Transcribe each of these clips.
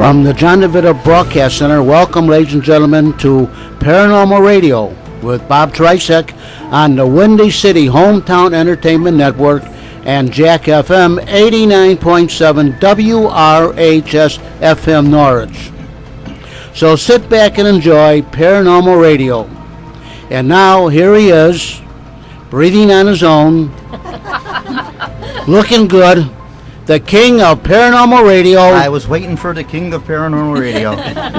From the John DeVito Broadcast Center, welcome, ladies and gentlemen, to Paranormal Radio with Bob Tricek on the Windy City Hometown Entertainment Network and Jack FM 89.7 WRHS FM Norwich. So sit back and enjoy Paranormal Radio. And now, here he is, breathing on his own, looking good, the king of Paranormal Radio. I was waiting for the king of Paranormal Radio.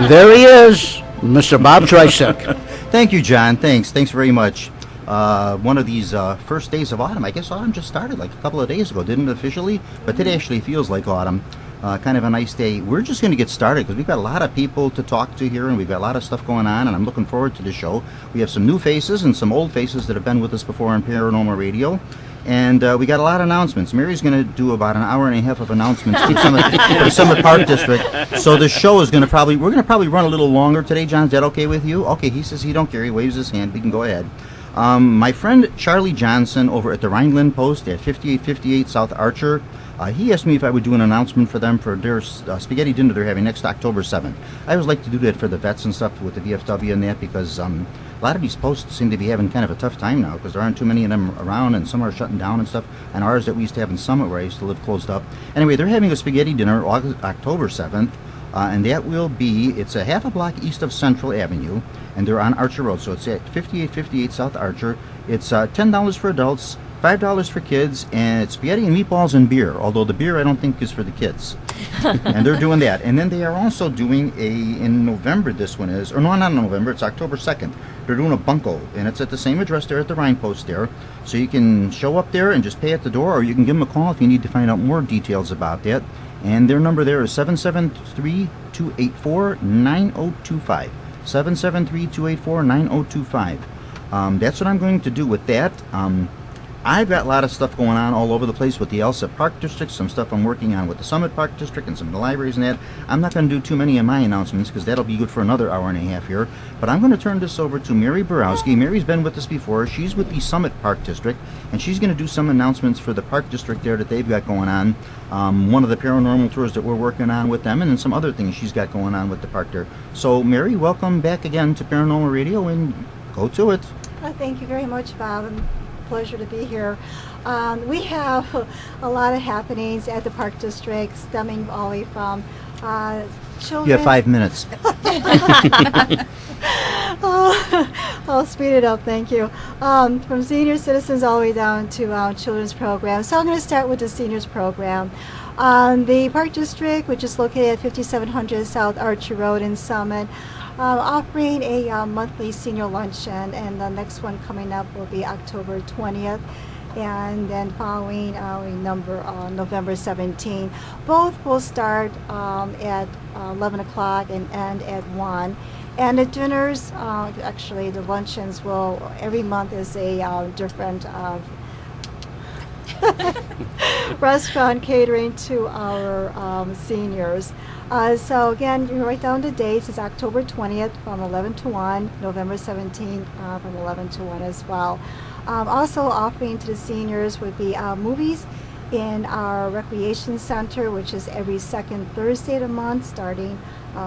There he is, Mr. Bob Tricek. Thank you, John. Thanks very much. One of these first days of autumn. I guess autumn just started like a couple of days ago, didn't it officially? But it actually feels like autumn. Kind of a nice day. We're just going to get started because we've got a lot of people to talk to here and we've got a lot of stuff going on, and I'm looking forward to the show. We have some new faces and some old faces that have been with us before on Paranormal Radio. And we got a lot of announcements. Mary's going to do about an hour and a half of announcements for the Summit Park District. So the show is going to we're going to probably run a little longer today. John, is that okay with you? Okay, he says he don't care. He waves his hand. We can go ahead. My friend Charlie Johnson over at the Rhineland Post at 5858 South Archer, he asked me if I would do an announcement for them for their spaghetti dinner they're having next October 7th. I always like to do that for the vets and stuff with the VFW and that because a lot of these posts seem to be having kind of a tough time now because there aren't too many of them around and some are shutting down and stuff. And ours that we used to have in Summit where I used to live closed up. Anyway, they're having a spaghetti dinner October 7th. And that will be, it's a half a block east of Central Avenue, and they're on Archer Road. So it's at 5858 South Archer. It's $10 for adults, $5 for kids, and it's spaghetti and meatballs and beer, although the beer I don't think is for the kids. And they're doing that. And then they are also doing in November, this one is, or no, not in November, it's October 2nd. They're doing a bunko, and it's at the same address there at the Rhine Post there. So you can show up there and just pay at the door, or you can give them a call if you need to find out more details about that. And their number there is 773-284-9025. 773-284-9025. That's what I'm going to do with that. I've got a lot of stuff going on all over the place with the Elsa Park District, some stuff I'm working on with the Summit Park District and some of the libraries and that. I'm not going to do too many of my announcements because that'll be good for another hour and a half here. But I'm going to turn this over to Mary Borowski. Mary's been with us before. She's with the Summit Park District, and she's going to do some announcements for the Park District there that they've got going on. One of the paranormal tours that we're working on with them, and then some other things she's got going on with the park there. So, Mary, welcome back again to Paranormal Radio, and go to it. Thank you very much, Bob. Pleasure to be here. We have a lot of happenings at the Park District stemming all the way from children. You have 5 minutes. I'll speed it up, thank you. From senior citizens all the way down to children's programs. So I'm going to start with the seniors program. The Park District, which is located at 5700 South Archer Road in Summit, offering a monthly senior luncheon, and the next one coming up will be October 20th, and then following November 17th. Both will start at 11 o'clock and end at 1. And the dinners, actually the luncheons will, every month is a different restaurant catering to our seniors. So again, you write down the dates. It's October 20th from 11 to 1, November 17th from 11 to 1 as well. Also offering to the seniors would be movies in our recreation center, which is every second Thursday of the month, starting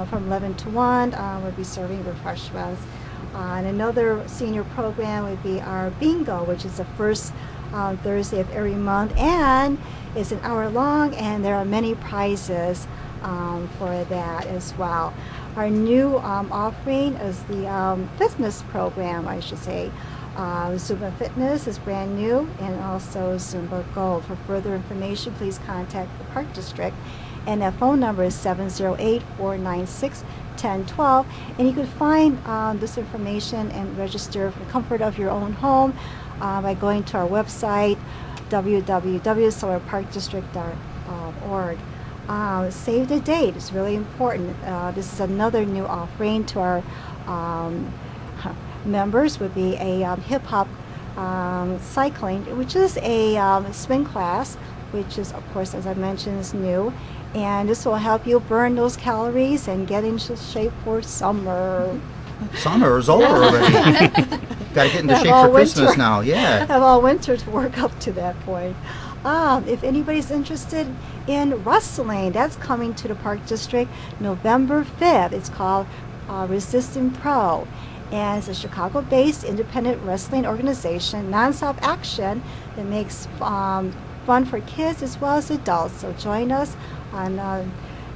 from 11 to 1. We'll be serving refreshments. And another senior program would be our bingo, which is the first Thursday of every month, and it's an hour long, and there are many prizes for that as well. Our new offering is the fitness program, I should say. Zumba Fitness is brand new, and also Zumba Gold. For further information, please contact the Park District, and that phone number is 708-496-1012. And you can find this information and register from the comfort of your own home by going to our website, www.solarparkdistrict.org. Save the date. It's really important. This is another new offering to our members. Would be a hip-hop cycling, which is a spin class, which is, of course, as I mentioned, is new. And this will help you burn those calories and get into shape for summer. Summer is over already. Got to get into shape for Christmas now. Yeah. Have all winter to work up to that point. If anybody's interested in wrestling, that's coming to the Park District November 5th. It's called Resistant Pro. And it's a Chicago-based independent wrestling organization, nonstop action that makes fun for kids as well as adults. So join us on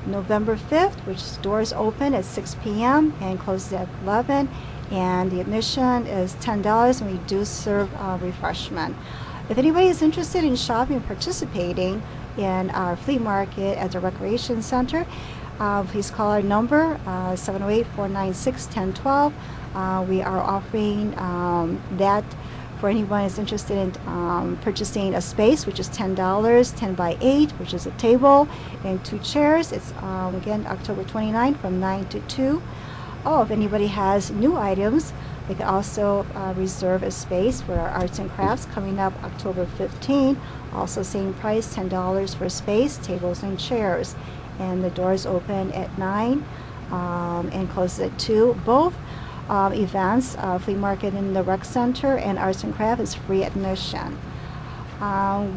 November 5th, which doors open at 6 p.m. and closes at 11. And the admission is $10, and we do serve refreshment. If anybody is interested in shopping and participating in our flea market at the Recreation Center, please call our number, 708-496-1012. We are offering that for anyone who's interested in purchasing a space, which is $10, 10 by 8, which is a table and 2 chairs. It's, again, October 29th from 9 to 2. Oh, if anybody has new items, they can also reserve a space for our arts and crafts coming up October 15th. Also same price, $10 for space, tables and chairs. And the doors open at 9 and close at 2. Both events, flea market in the rec center and arts and craft, is free admission.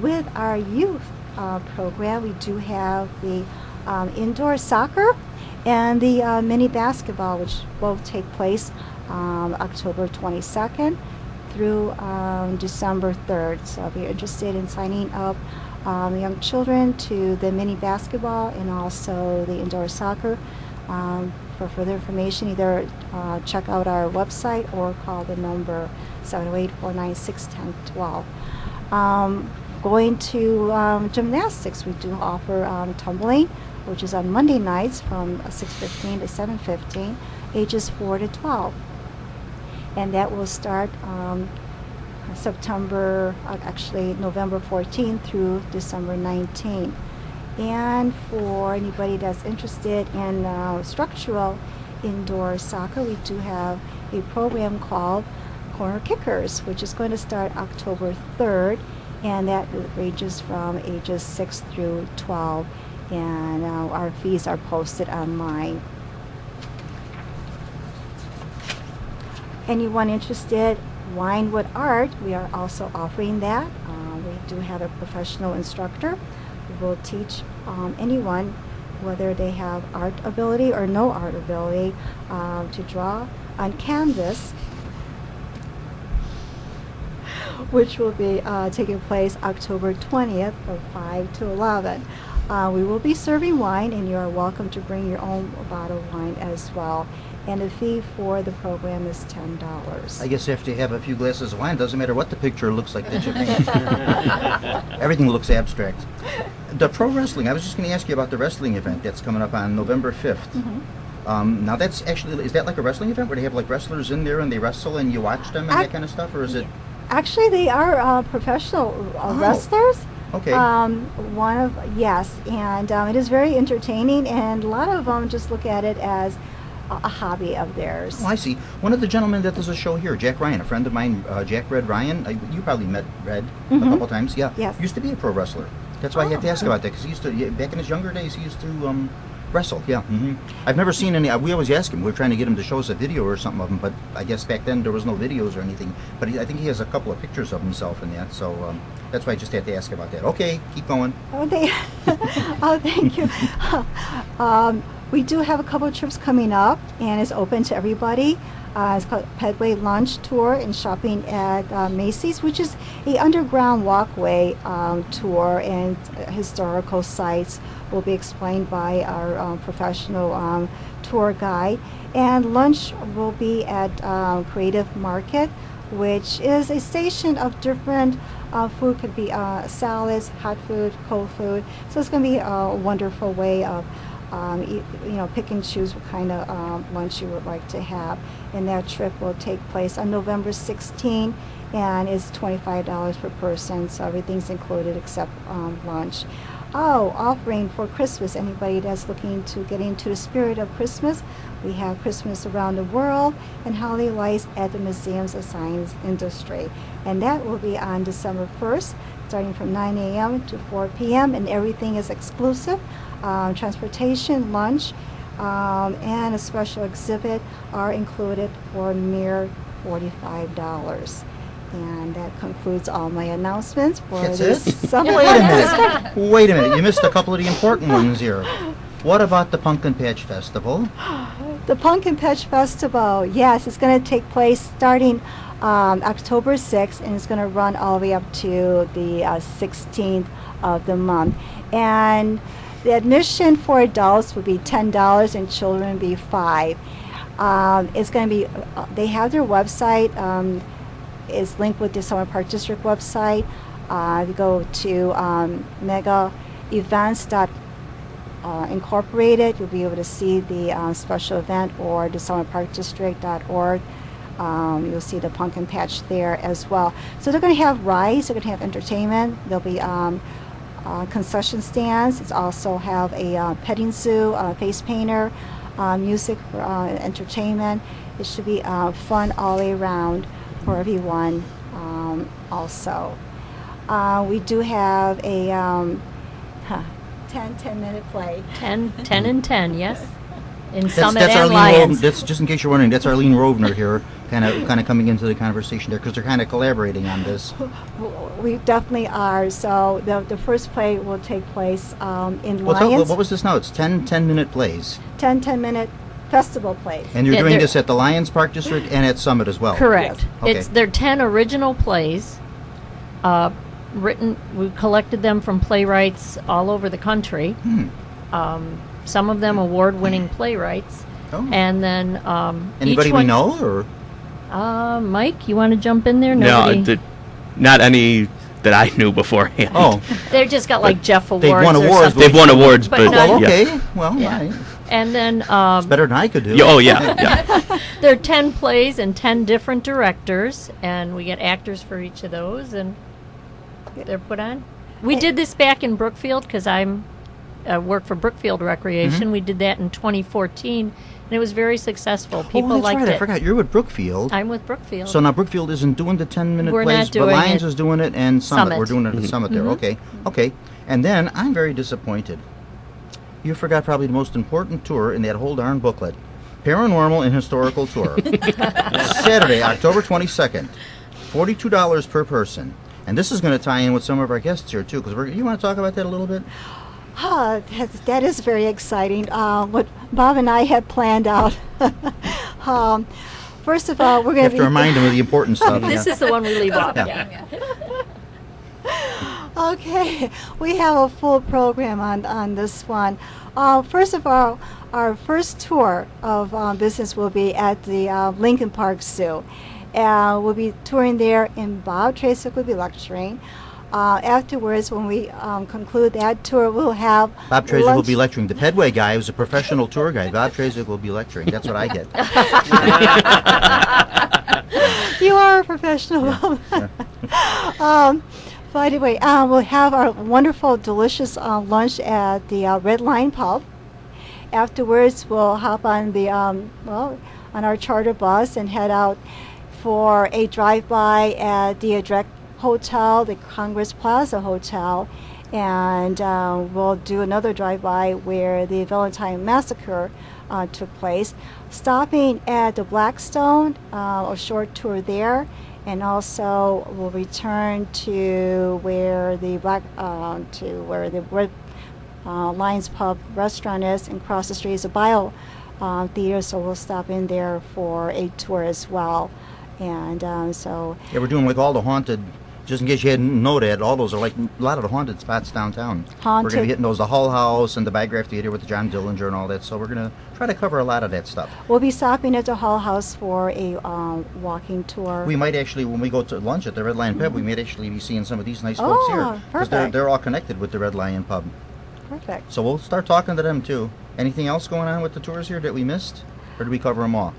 With our youth program, we do have the indoor soccer and the mini basketball, which both take place October 22nd through December 3rd. So if you're interested in signing up young children to the mini basketball and also the indoor soccer, for further information, either check out our website or call the number 708-496-1012. Going to gymnastics, we do offer tumbling, which is on Monday nights from 6:15 to 7:15, ages 4 to 12. And that will start November 14th through December 19th. And for anybody that's interested in structural indoor soccer, we do have a program called Corner Kickers, which is going to start October 3rd, and that ranges from ages 6 through 12, and our fees are posted online. Anyone interested wine with art, we are also offering that. We do have a professional instructor who will teach anyone, whether they have art ability or no art ability, to draw on canvas, which will be taking place October 20th from 5 to 11. We will be serving wine, and you are welcome to bring your own bottle of wine as well. And the fee for the program is $10. I guess after you have a few glasses of wine, doesn't matter what the picture looks like that you paint. Everything looks abstract. The pro wrestling, I was just going to ask you about the wrestling event that's coming up on November 5th. Mm-hmm. Now that's actually, is that like a wrestling event where they have like wrestlers in there and they wrestle and you watch them and that kind of stuff, or is it? Actually, they are professional wrestlers. Okay. Yes, and it is very entertaining, and a lot of them just look at it as a hobby of theirs. Oh, I see. One of the gentlemen that does a show here, Jack Ryan, a friend of mine, Jack Red Ryan. You probably met Red a couple times. Yeah. Yes. Used to be a pro wrestler. That's why I had to ask about that, because he used to, back in his younger days, he used to wrestle. Yeah. I've never seen any. We always ask him. We're trying to get him to show us a video or something of him, but I guess back then there was no videos or anything. But I think he has a couple of pictures of himself in that. So that's why I just had to ask about that. Okay, keep going. Okay. Oh, thank you. We do have a couple of trips coming up, and it's open to everybody. It's called Pedway Lunch Tour and Shopping at Macy's, which is a underground walkway tour, and historical sites will be explained by our professional tour guide. And lunch will be at Creative Market, which is a station of different food. Could be salads, hot food, cold food. So it's going to be a wonderful way of pick and choose what kind of lunch you would like to have. And that trip will take place on November 16th, and is $25 per person, so everything's included except lunch. Offering for Christmas, anybody that's looking to get into the spirit of Christmas, we have Christmas Around the World and Holiday Lights at the Museums of Science Industry. And that will be on December 1st, starting from 9 a.m. to 4 p.m., and everything is exclusive. Transportation, lunch, and a special exhibit are included for mere $45. And that concludes all my announcements for That's this it? summer. Wait a minute. Wait a minute. You missed a couple of the important ones here. What about the Pumpkin Patch Festival? The Pumpkin Patch Festival, yes, it's going to take place starting October 6th, and it's going to run all the way up to the 16th of the month. And the admission for adults would be $10 and children would be $5. It's going to be, they have their website, is linked with the Summer Park District website. If you go to megaevents.incorporated, you'll be able to see the special event, or the summerparkdistrict.org. You'll see the pumpkin patch there as well. So they're going to have rides, they're going to have entertainment, there'll be concession stands. It's also have a petting zoo, face painter, music for entertainment. It should be fun all the way around for everyone also. We do have a 10-minute play. 10 and 10, yes. In That's Summit and Arlene Lions. Rovner. That's just in case you're wondering. That's Arlene Rovner here, kind of coming into the conversation there, because they're kind of collaborating on this. We definitely are. So the first play will take place in Well, Lions. what was this now? It's 10-minute plays. 10-minute festival plays. And you're Yeah, doing they're- this at the Lions Park District and at Summit as well. Correct. Yes. Okay. They're 10 original plays, written. We collected them from playwrights all over the country. Some of them award-winning playwrights, Oh. and then Anybody each we one, know, or Mike, you want to jump in there? No, Nobody. not any that I knew beforehand. oh, They've just got like Jeff Awards. they've won or awards, something. They've won awards, But but, not- well, yeah. okay, well, Yeah. all right. And then It's better than I could do. Yeah, oh yeah, yeah. there are 10 plays and 10 different directors, and we get actors for each of those, and they're put on. We did this back in Brookfield because I'm work for Brookfield Recreation. We did that in 2014, and it was very successful. People oh, that's liked right. it. I forgot. You're with Brookfield. I'm with Brookfield. So now Brookfield isn't doing the 10-minute We're plays, not but doing Lions it. is doing it, and Summit. Summit. We're doing it at Summit there. Okay, okay. And then I'm very disappointed. You forgot probably the most important tour in that whole darn booklet. Paranormal and Historical Tour. Saturday, October 22nd. $42 per person. And this is going to tie in with some of our guests here, too, because you want to talk about that a little bit? That is very exciting. What Bob and I had planned out. First of all, we're You going have to remind them of the important stuff. this is the one we leave off. Yeah. Okay, we have a full program on this one. First of all, our first tour of business will be at the Lincoln Park Zoo. We'll be touring there, and Bob Tracy will be lecturing. Afterwards, when we conclude that tour, we'll have Bob Trazer will lunch. be lecturing. The Pedway guy who's a professional tour guide. Bob Trazer will be lecturing. That's what I get. You are a professional. But anyway, we'll have our wonderful, delicious lunch at the Red Line Pub. Afterwards, we'll hop on the on our charter bus and head out for a drive-by at the Direct Hotel, the Congress Plaza Hotel, and we'll do another drive-by where the Valentine Massacre took place, stopping at the Blackstone, a short tour there, and also we'll return to where the Red Lions Pub restaurant is, and across the street is a bio theater, so we'll stop in there for a tour as well. And so Yeah, we're doing like all the haunted, just in case you hadn't know that, all those are like a lot of the haunted spots downtown. We're going to Haunted. be hitting those, the Hull House and the Biograph Theater with the John Dillinger and all that, so we're going to try to cover a lot of that stuff. we'll be stopping at the Hull House for a walking tour. We might actually, when we go to lunch at the Red Lion Pub, we might actually be seeing some of these nice folks here. Because perfect. they're all connected with the Red Lion Pub. Perfect. So we'll start talking to them too. Anything else going on with the tours here that we missed? Or did we cover them all?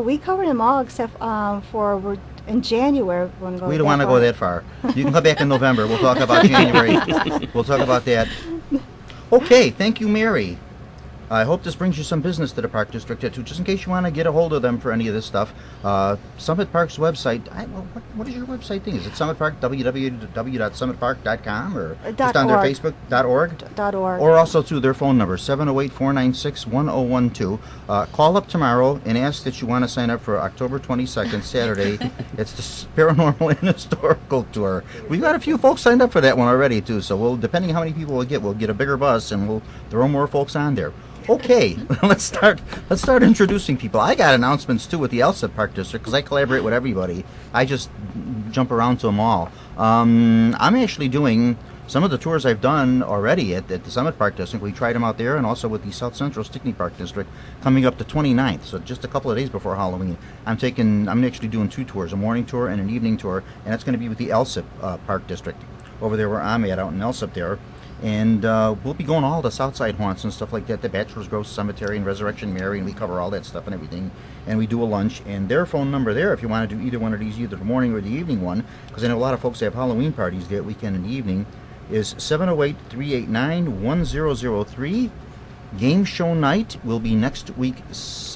We covered them all except for we're in January. We don't want to go that far. You can come back in November. We'll talk about January. We'll talk about that. Okay, thank you, Mary. I hope this brings you some business to the Park District too, just in case you want to get a hold of them for any of this stuff. Summit Park's website, what is your website thing? Is it Summit Park, www.summitpark.com, or just on their Facebook.org? .org. Or also to their phone number, 708-496-1012. Call up tomorrow and ask that you want to sign up for October 22nd, Saturday. It's the Paranormal and Historical Tour. We've got a few folks signed up for that one already, too, so we'll, depending on how many people we'll get a bigger bus, and we'll throw more folks on there. Okay, let's start introducing people. I got announcements too with the Elsip Park District because I collaborate with everybody. I just jump around to them all. I'm actually doing some of the tours I've done already at the Summit Park District. We tried them out there, and also with the South Central Stickney Park District coming up the 29th, so just a couple of days before Halloween. I'm actually doing 2 tours, a morning tour and an evening tour, and that's going to be with the Elsip Park District over there where I'm at, out in Elsip there. And we'll be going all the Southside haunts and stuff like that, the Bachelor's Grove Cemetery and Resurrection Mary, and we cover all that stuff and everything. And we do a lunch, and their phone number there, if you want to do either one of these, either the morning or the evening one, because I know a lot of folks have Halloween parties that weekend and evening, is 708-389-1003. Game show night will be next week,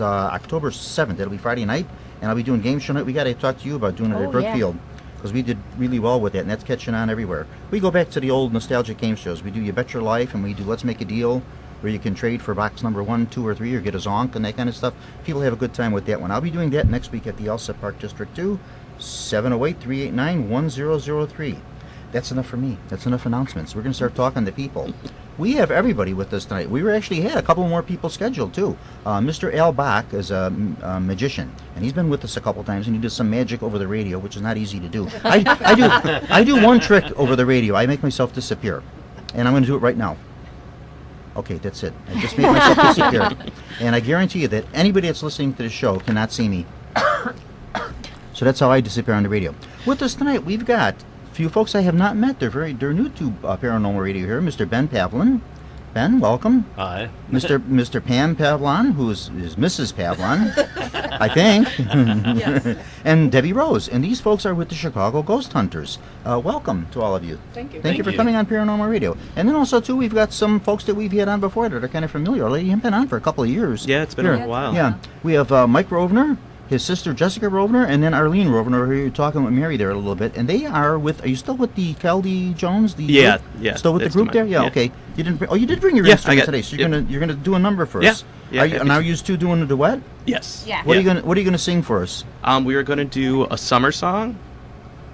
October 7th. It'll be Friday night, and I'll be doing game show night. We got to talk to you about doing it at Brookfield. Because we did really well with that, and that's catching on everywhere. We go back to the old nostalgic game shows. We do You Bet Your Life, and we do Let's Make a Deal, where you can trade for box number 1, 2, or 3, or get a zonk and that kind of stuff. People have a good time with that one. I'll be doing that next week at the Elsip Park District 2, 708-389-1003. That's enough for me. That's enough announcements. We're going to start talking to people. We have everybody with us tonight. We actually had a couple more people scheduled, too. Mr. Al Bach is a magician, and he's been with us a couple times, and he does some magic over the radio, which is not easy to do. I do one trick over the radio. I make myself disappear, and I'm going to do it right now. Okay, that's it. I just made myself disappear. And I guarantee you that anybody that's listening to the show cannot see me. So that's how I disappear on the radio. With us tonight, we've got few folks I have not met. They're new to Paranormal Radio here. Mr. Ben Pavlin. Ben, welcome. Hi. Mr. Pam Pavlon, who is Mrs. Pavlon, I think. Yes. And Debbie Rose. And these folks are with the Chicago Ghost Hunters. Welcome to all of you. Thank you. Thank you for coming on Paranormal Radio. And then also, too, we've got some folks that we've had on before that are kind of familiar. Lady, you've been on for a couple of years. Yeah, it's been Here. a while. Yeah. We have Mike Rovner, his sister Jessica Rovner, and then Arlene Rovner, who you're talking with Mary there a little bit. And they are with, are you still with the Caldy Jones? Yeah. Still with the that's group there? Yeah, yeah. okay. You did bring your Yeah, instrument I got- today, so yep. you're gonna do a number for Yeah, us. yeah, happy Now to. you two doing a duet? Yes. Yeah. What are you gonna sing for us? We are going to do a summer song.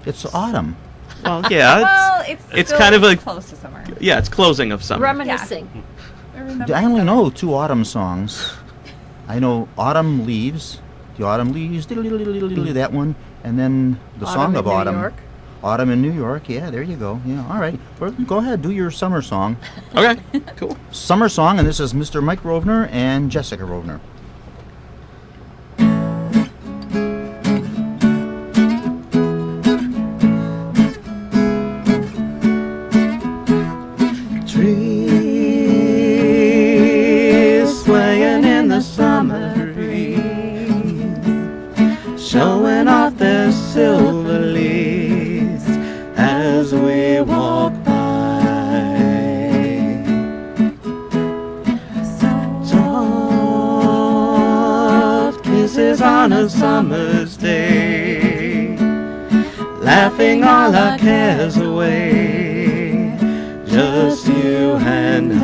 It's autumn. Well, yeah. Well, it's still kind of a- close to summer. Yeah, it's closing of summer. Reminiscing. I only know 2 autumn songs. I know Autumn Leaves, the Autumn Leaves, that one, and then the Autumn song in of New Autumn. York. Autumn in New York, yeah, there you go. Yeah, all right. Well, go ahead, do your summer song. Okay, cool. Summer song, and this is Mr. Mike Rovner and Jessica Rovner. Trees swaying in the summer breeze, showing off their silver leaves as we walk by. Soft kisses on a summer's day, laughing all our cares away, just you and I.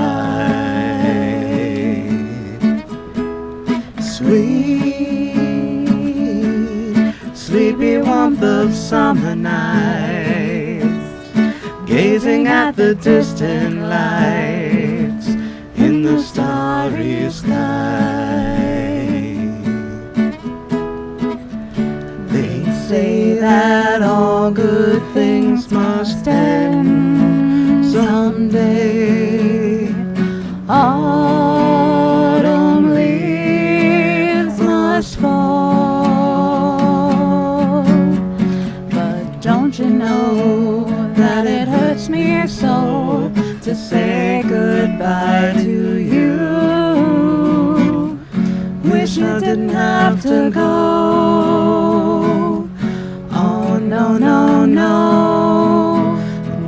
Sweet, sleepy warmth of summer nights, gazing at the distant lights in the starry sky. They say that all good things must end someday. Autumn leaves must fall, but don't you know that it hurts me so to say goodbye to you? Wish I didn't have to go. Oh no, no, no.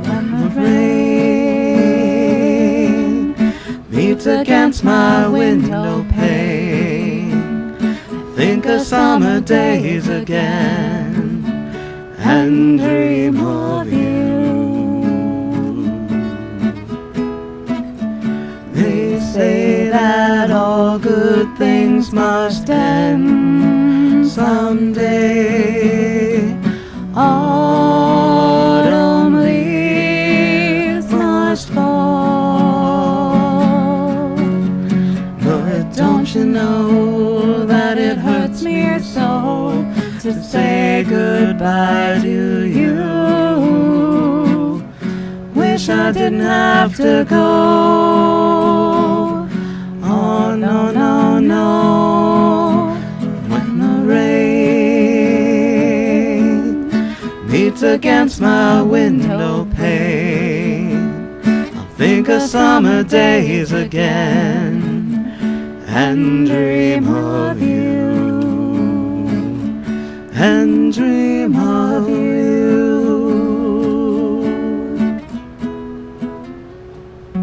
When the rain beats beats against my window pane. Think of summer days again and dream of you. They say that all good things must end someday. Autumn leaves must fall. But don't you know that it hurts me so to say goodbye to you? Wish I didn't have to go. Oh no, no, no. When the rain beats against my window pane, I'll think of summer days again and dream of you. And dream of you.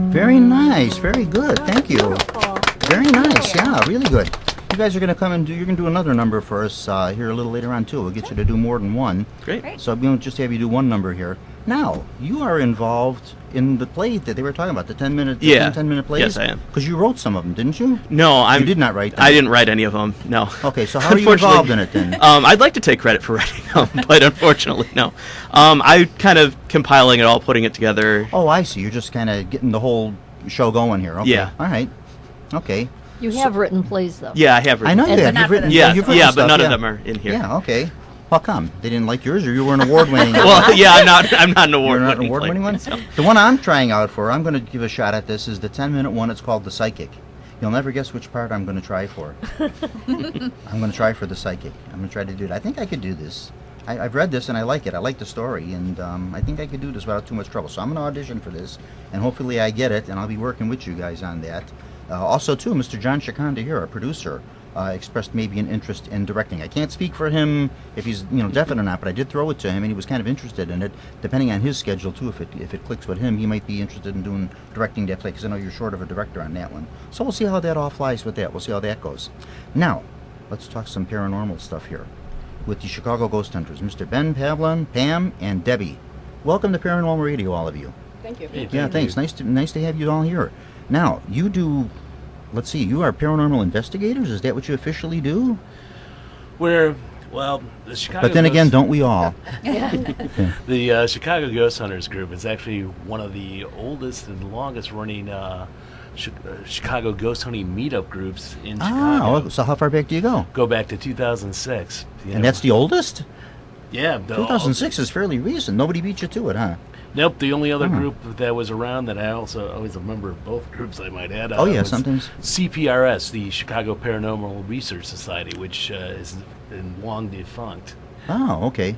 Very nice, very good. Thank you. Beautiful. Very nice, yeah, really good. You guys are going to come and you're going to do another number for us here a little later on too. We'll get you to do more than one. Great. So we won't just have you do one number here. Now, you are involved in the play that they were talking about, the 10-minute, Yeah. 10-minute plays? Yes, I am. Because you wrote some of them, didn't you? No, You did not write them. I didn't write any of them. No. Okay, so how are you involved in it then? I'd like to take credit for writing them, but unfortunately, no. I kind of compiling it all, putting it together. Oh, I see. You're just kind of getting the whole show going here. Okay. Yeah. All right. Okay. You have written plays, though. Yeah, I have I written. know you And have. not You've for written, this. Yeah, you've written yeah, but stuff, none yeah. of them are in here. Yeah, okay. How come? They didn't like yours, or you were an award-winning? Well, yeah, I'm not an You're not an award-winning award-winning player, one? so. The one I'm trying out for, I'm going to give a shot at this, is the 10-minute one. It's called The Psychic. You'll never guess which part I'm going to try for. I'm going to try for The Psychic. I'm going to try to do it. I think I could do this. I've read this and I like it. I like the story, and I think I could do this without too much trouble. So I'm going to audition for this, and hopefully I get it, and I'll be working with you guys on that. Also, too, Mr. John Shikanda here, our producer, expressed maybe an interest in directing. I can't speak for him if he's definite or not, but I did throw it to him, and he was kind of interested in it. Depending on his schedule too, if it clicks with him, he might be interested in directing that play, because I know you're short of a director on that one. So we'll see how that all flies with that. We'll see how that goes. Now, let's talk some paranormal stuff here with the Chicago Ghost Hunters, Mr. Ben Pavlin, Pam, and Debbie. Welcome to Paranormal Radio, all of you. Thank you. Yeah, thanks. Nice to have you all here. Now, you do. Let's see, you are paranormal investigators? Is that what you officially do? The Chicago But then again, don't we all? The Chicago Ghost Hunters group is actually one of the oldest and longest running Chicago ghost hunting meetup groups in Chicago. So how far back do you go? Go back to 2006. And that's the oldest? Yeah. 2006 is fairly recent. Nobody beat you to it, huh? Nope. The only other group that was around that I also always a member of both groups, I might add. Oh, yeah, was sometimes. CPRS, the Chicago Paranormal Research Society, which is long defunct. Oh, okay.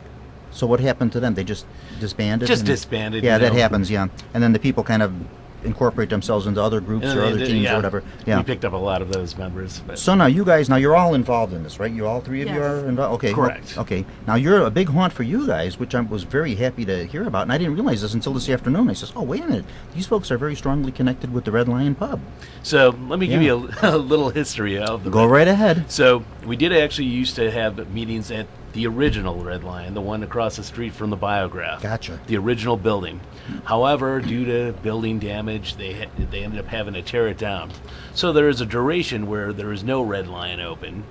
So what happened to them? They just disbanded? Just disbanded. Yeah, that happens, yeah. And then the people kind of incorporate themselves into other groups or other teams or whatever. Yeah. We picked up a lot of those members. But So now you guys, you're all involved in this, right? You all three of you Yes. are involved? Okay. Correct. Okay. Now you're a big haunt for you guys, which I was very happy to hear about. And I didn't realize this until this afternoon. I says, oh, wait a minute. These folks are very strongly connected with the Red Lion Pub. So let me give you a little history of the Go right ahead. So we did actually used to have meetings at the original Red Lion, the one across the street from the Biograph. Gotcha. The original building. However, due to building damage, they ended up having to tear it down. So there is a duration where there is no Red Lion open.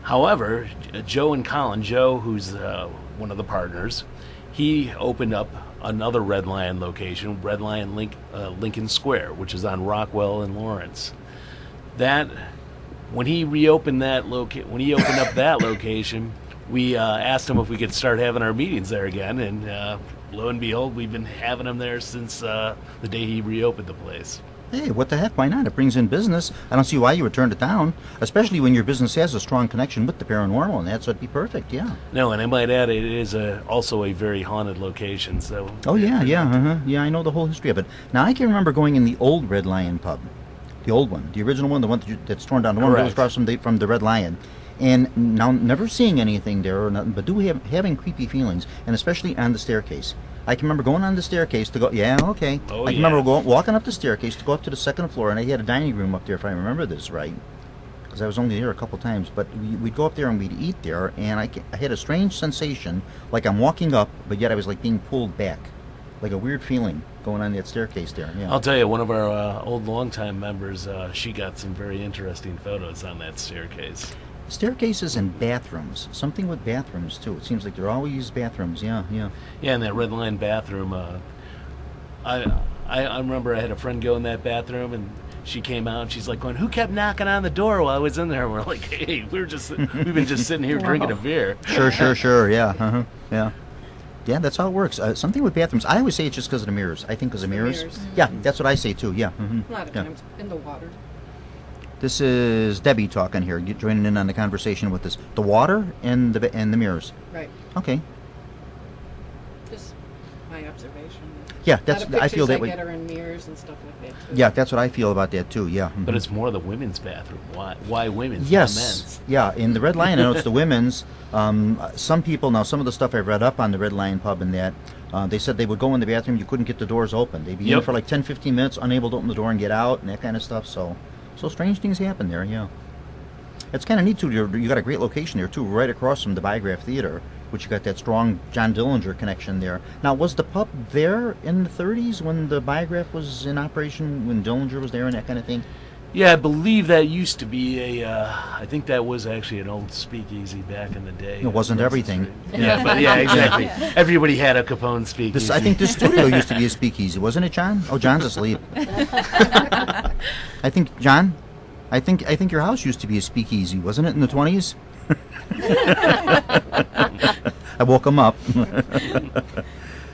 However, Joe and Colin, Joe, who's one of the partners, he opened up another Red Lion location, Red Lion Lincoln Square, which is on Rockwell and Lawrence. When he reopened that opened up that location, we asked him if we could start having our meetings there again, and lo and behold, we've been having them there since the day he reopened the place. Hey, what the heck? Why not? It brings in business. I don't see why you would turn it down, especially when your business has a strong connection with the paranormal, and that, so it'd be perfect, yeah. No, and I might add, it is also a very haunted location. So. Oh, yeah, yeah, I know the whole history of it. Now, I can remember going in the old Red Lion pub, the old one, the original one, the one that's torn down, the one that was across from the Red Lion. And now, never seeing anything there or nothing, but having creepy feelings, and especially on the staircase. I can remember going on the staircase to go. Yeah, okay. Oh, I can yeah. remember walking up the staircase to go up to the second floor, and I had a dining room up there, if I remember this right, because I was only there a couple times. But we'd go up there and we'd eat there, and I had a strange sensation, like I'm walking up, but yet I was like being pulled back, like a weird feeling going on that staircase there. Yeah. I'll tell you, one of our old longtime members, she got some very interesting photos on that staircase. Staircases and bathrooms. Something with bathrooms too. It seems like they're always bathrooms. Yeah, yeah. Yeah, in that red line bathroom. I remember I had a friend go in that bathroom, and she came out and she's like going, "Who kept knocking on the door while I was in there?" And we're like, "Hey, we've been just sitting here drinking a beer." Sure. Yeah, yeah. Yeah, that's how it works. Something with bathrooms. I always say it's just because of the mirrors. I think because of mirrors. Yeah, that's what I say too. Yeah. A lot of times in the water. This is Debbie talking here, joining in on the conversation with us. The water and the mirrors. Right. Okay. Just my observation. Yeah, that's. I feel that way. I get her in mirrors and stuff like that too. Yeah, that's what I feel about that too. Yeah. But it's more the women's bathroom. Why women's? Yes. Not men's? Yeah. In the Red Lion, I know it's the women's. Some people now. Some of the stuff I've read up on the Red Lion pub and that. They said they would go in the bathroom. You couldn't get the doors open. They'd be in for like 10, 15 minutes, unable to open the door and get out and that kind of stuff. So strange things happen there. Yeah. It's kind of neat too. You got a great location there too, right across from the Biograph Theater, which you got that strong John Dillinger connection there. Now, was the pub there in the 30s when the Biograph was in operation, when Dillinger was there and that kind of thing? Yeah, I believe that used to be I think that was actually an old speakeasy back in the day. It wasn't everything. Yeah, but yeah, exactly. Everybody had a Capone speakeasy. I think this studio used to be a speakeasy, wasn't it, John? Oh, John's asleep. I think, John, I think your house used to be a speakeasy, wasn't it, in the 20s? I woke him up.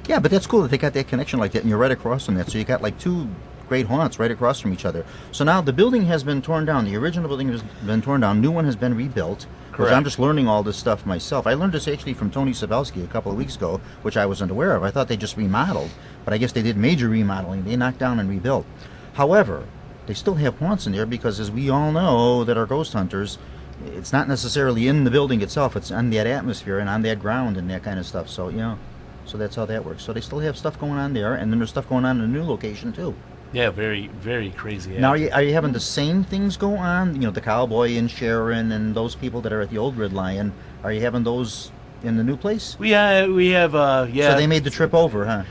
Yeah, but that's cool that they got that connection like that, and you're right across from that. So you got like two great haunts right across from each other. So now the building has been torn down. The original building has been torn down. New one has been rebuilt. Correct. I'm just learning all this stuff myself. I learned this actually from Tony Sabelski a couple of weeks ago, which I wasn't aware of. I thought they just remodeled, but I guess they did major remodeling. They knocked down and rebuilt. However, they still have haunts in there because, as we all know, that are ghost hunters, it's not necessarily in the building itself. It's on that atmosphere and on that ground and that kind of stuff. So, yeah, so that's how that works. So they still have stuff going on there, and then there's stuff going on in a new location, too. Yeah, very, very crazy. Now, are you having the same things go on? You know, the Cowboy and Sharon and those people that are at the old Red Lion, are you having those in the new place? We have, yeah. So they made the trip over, huh?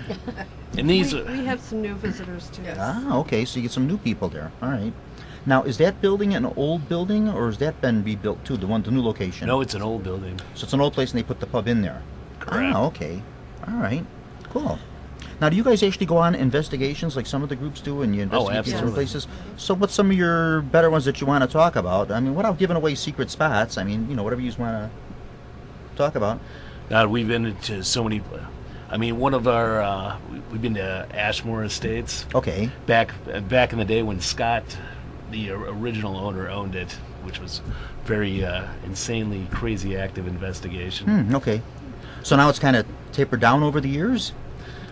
And these we have some new visitors, too. Yes. Ah, okay, so you get some new people there. All right. Now, is that building an old building, or has that been rebuilt too, the new location? No, it's an old building. So it's an old place, and they put the pub in there. Correct. Ah, okay. All right. Cool. Now, do you guys actually go on investigations like some of the groups do, and you investigate these different places? So what's some of your better ones that you want to talk about? I mean, without giving away secret spots, I mean, you know, whatever you want to talk about. God, we've been to so many. I mean, one of our we've been to Ashmore Estates. Okay. Back in the day when Scott, the original owner, owned it, which was very insanely crazy active investigation. Okay. So now it's kind of tapered down over the years?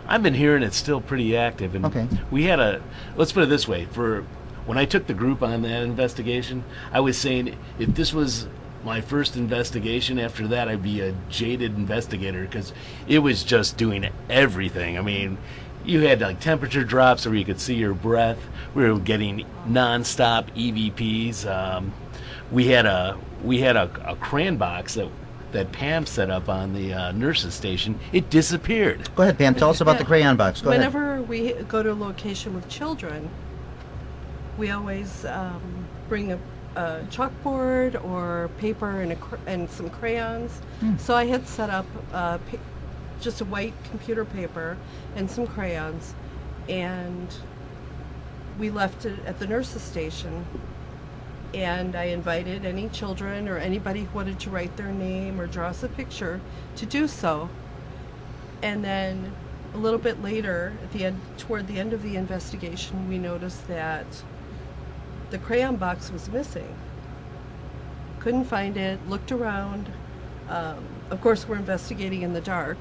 I've been hearing it's still pretty active. And okay. We had let's put it this way, when I took the group on that investigation, I was saying if this was my first investigation, after that I'd be a jaded investigator, because it was just doing everything. I mean, you had like temperature drops where you could see your breath. We were getting nonstop EVPs. We had a crayon box that Pam set up on the nurses station. It disappeared. Go ahead, Pam. Tell us about the crayon box. Go ahead. Whenever we go to a location with children, we always bring a chalkboard or paper and some crayons. So I had set up just a white computer paper and some crayons, and we left it at the nurses station. And I invited any children or anybody who wanted to write their name or draw us a picture to do so. And then a little bit later, toward the end of the investigation, we noticed that the crayon box was missing. Couldn't find it, looked around. Of course, we're investigating in the dark.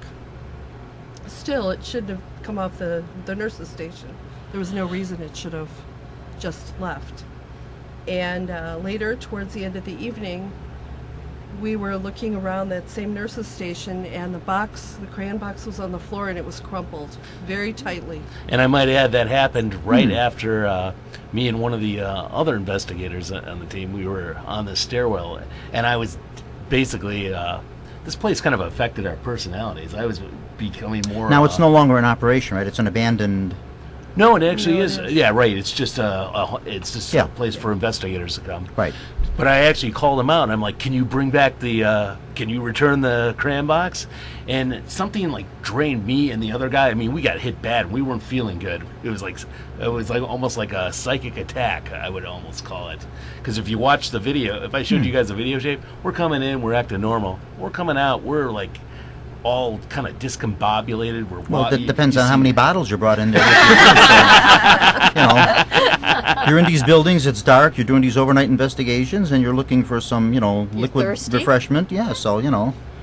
Still, it shouldn't have come off the nurse's station. There was no reason it should have just left. And later, towards the end of the evening, we were looking around that same nurse's station, and the crayon box was on the floor, and it was crumpled very tightly. And I might add that happened right after me and one of the other investigators on the team, we were on the stairwell, and I was basically, this place kind of affected our personalities. I was becoming more... Now it's no longer in operation, right? It's an abandoned... No, it actually is. Yeah, right. It's just a place for investigators to come. Right. But I actually called them out, and I'm like, can you bring back can you return the crayon box? And something like drained me and the other guy. I mean, we got hit bad. We weren't feeling good. It was like almost like a psychic attack, I would almost call it. Because if you watch the video, if I showed you guys the video shape, we're coming in, we're acting normal. We're coming out, we're like all kind of discombobulated. Well, it depends on how many bottles you brought in there with you. So, you're in these buildings, it's dark, you're doing these overnight investigations, and you're looking for some, liquid thirsty? refreshment. Yeah, so,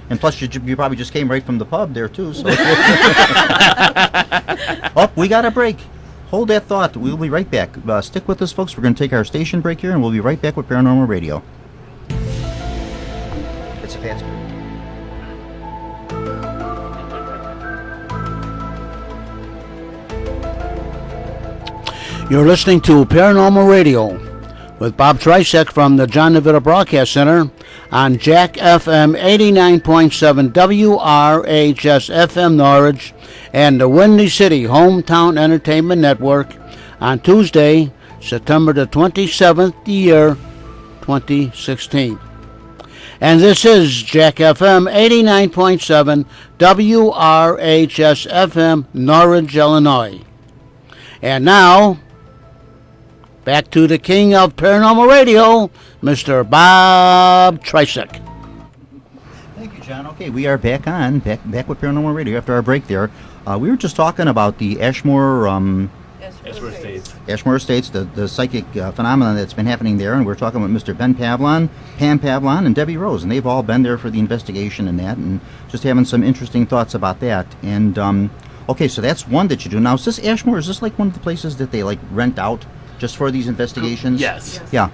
and plus you probably just came right from the pub there, too. So. Oh, we got a break. Hold that thought. We'll be right back. Stick with us, folks. We're going to take our station break here, and we'll be right back with Paranormal Radio. It's a fast break. You're listening to Paranormal Radio with Bob Tricek from the John DeVito Broadcast Center on Jack FM 89.7 WRHS FM Norwich and the Windy City Hometown Entertainment Network on Tuesday, September the 27th, the year 2016. And this is Jack FM 89.7 WRHS FM Norwich, Illinois. And now, back to the king of Paranormal Radio, Mr. Bob Tricek. Thank you, John. Okay, we are back with Paranormal Radio after our break there. We were just talking about the Ashmore Estates, the psychic phenomenon that's been happening there, and we're talking with Mr. Ben Pavlon, Pam Pavlon, and Debbie Rose, and they've all been there for the investigation and that, and just having some interesting thoughts about that. And, okay, so that's one that you do. Now, is this Ashmore, is this like one of the places that they, like, rent out just for these investigations? Yes. Yeah.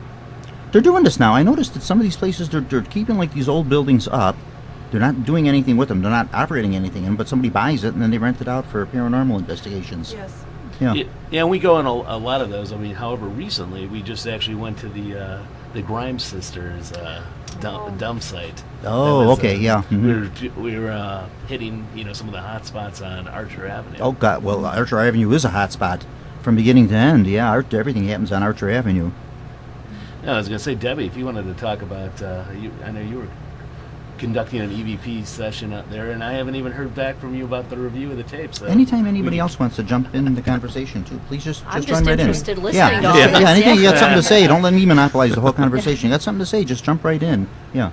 They're doing this now. I noticed that some of these places, they're keeping like these old buildings up. They're not doing anything with them. They're not operating anything in them, but somebody buys it and then they rent it out for paranormal investigations. Yes. Yeah. Yeah, and we go on a lot of those. I mean, however, recently we just actually went to the Grimes sisters dump site. Oh, okay, yeah. Mm-hmm. We were hitting some of the hot spots on Archer Avenue. Oh God, well, Archer Avenue is a hot spot from beginning to end. Yeah, everything happens on Archer Avenue. Yeah, I was going to say, Debbie, if you wanted to talk about, I know you were conducting an EVP session out there, and I haven't even heard back from you about the review of the tapes. So anytime anybody else wants to jump in the conversation too, please just join right in. I'm just interested listening to all yeah, this. anything you got something to say, don't let me monopolize the whole conversation. You got something to say, just jump right in. Yeah.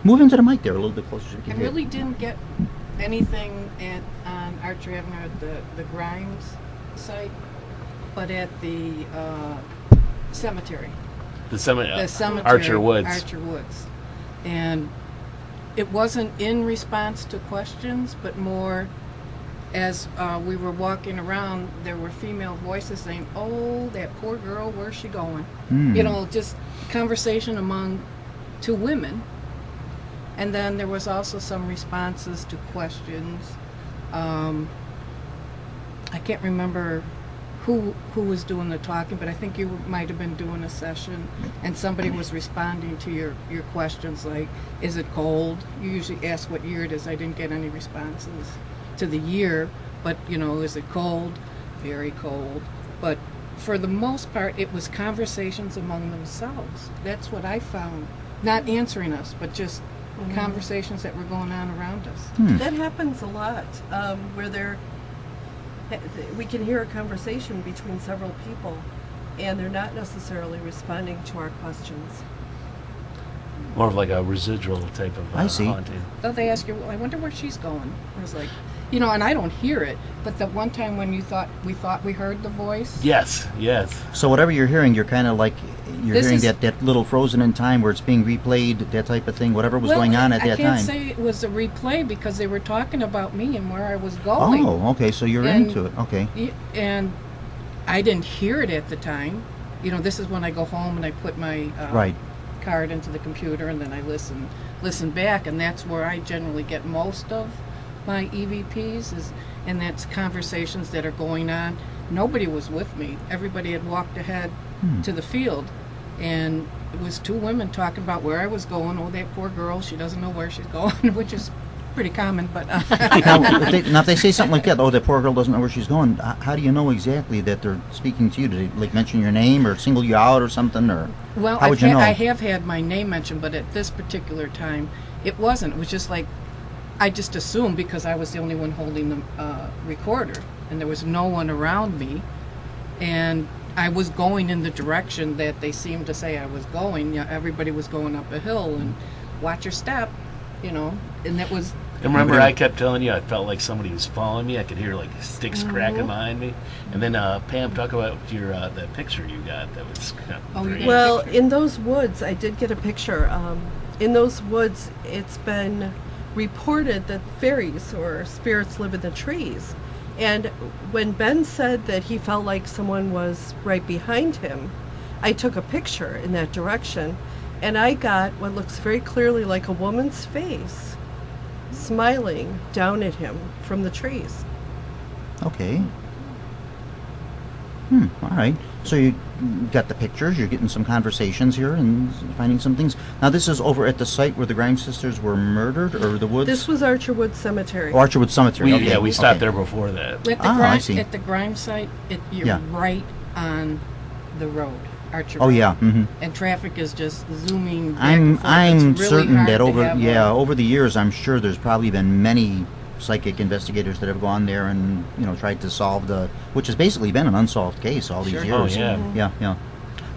Move into the mic there a little bit closer. I really didn't get anything on Archer Avenue at the Grimes site, but at the cemetery. The cemetery, Archer Woods. Archer Woods. And it wasn't in response to questions, but more as we were walking around, there were female voices saying, "Oh, that poor girl, where's she going?" Just conversation among two women. And then there was also some responses to questions. I can't remember who was doing the talking, but I think you might have been doing a session, and somebody was responding to your questions like, is it cold? You usually ask what year it is. I didn't get any responses to the year, but is it cold? Very cold. But for the most part, it was conversations among themselves. That's what I found. Not answering us, but just conversations that were going on around us. That happens a lot, where we can hear a conversation between several people, and they're not necessarily responding to our questions. More of like a residual type of haunting. So they ask you, well, I wonder where she's going. I was like, and I don't hear it, but that one time when we thought we heard the voice. Yes. So whatever you're hearing, you're kind of like, you're hearing that little frozen in time where it's being replayed, that type of thing, whatever was going on at that time. I can't say it was a replay because they were talking about me and where I was going. Oh, okay, so you're into it, okay. And I didn't hear it at the time. This is when I go home and I put my card into the computer, and then I listen back, and that's where I generally get most of my EVPs, and that's conversations that are going on. Nobody was with me. Everybody had walked ahead to the field, and it was two women talking about where I was going. Oh, that poor girl, she doesn't know where she's going, which is pretty common, but... now, if they say something like that, oh, that poor girl doesn't know where she's going, how do you know exactly that they're speaking to you? Do they mention your name or single you out or something? Or well, how would you know? I have had my name mentioned, but at this particular time, it wasn't. It was just like, I just assumed because I was the only one holding the recorder, and there was no one around me, and I was going in the direction that they seemed to say I was going. You know, everybody was going up a hill, and watch your step, and that was... And remember, I kept telling you I felt like somebody was following me. I could hear like sticks cracking behind me. And then Pam, talk about your the picture you got. That was great. Well, in those woods, I did get a picture. In those woods, it's been reported that fairies or spirits live in the trees. And when Ben said that he felt like someone was right behind him, I took a picture in that direction, and I got what looks very clearly like a woman's face smiling down at him from the trees. Okay. All right. So you got the pictures, you're getting some conversations here and finding some things. Now this is over at the site where the Grimes sisters were murdered, or the woods? This was Archerwood Cemetery. Oh, Archerwood Cemetery. Okay. Yeah, we stopped there before that. I see. At the Grimes site, you're right on the road. Archer Oh Road. yeah. Mm-hmm. And traffic is just zooming back I'm and forth. It's really certain hard that to over have over the years, I'm sure there's probably been many psychic investigators that have gone there and tried to solve which has basically been an unsolved case all these Sure. years. Oh, yeah. Yeah.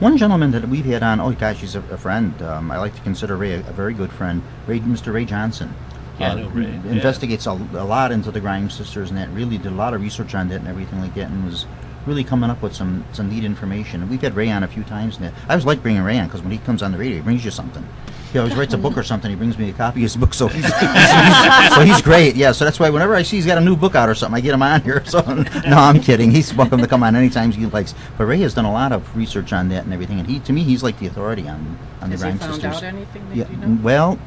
One gentleman that we've had on, oh gosh, he's a friend. I like to consider Ray a very good friend. Mr. Ray Johnson. Yeah, I know Ray. Investigates a lot into the Grimes sisters, and that really did a lot of research on that and everything like that, and was really coming up with some neat information. And we've had Ray on a few times now. I always like bringing Ray on because when he comes on the radio, he brings you something. He always writes a book or something. He brings me a copy of his book, so he's great. Yeah, so that's why whenever I see he's got a new book out or something, I get him on here. So no, I'm kidding. He's welcome to come on anytime he likes. But Ray has done a lot of research on that and everything, and to me, he's like the authority on the Grimes sisters. Has he found out anything that Yeah, you know? well,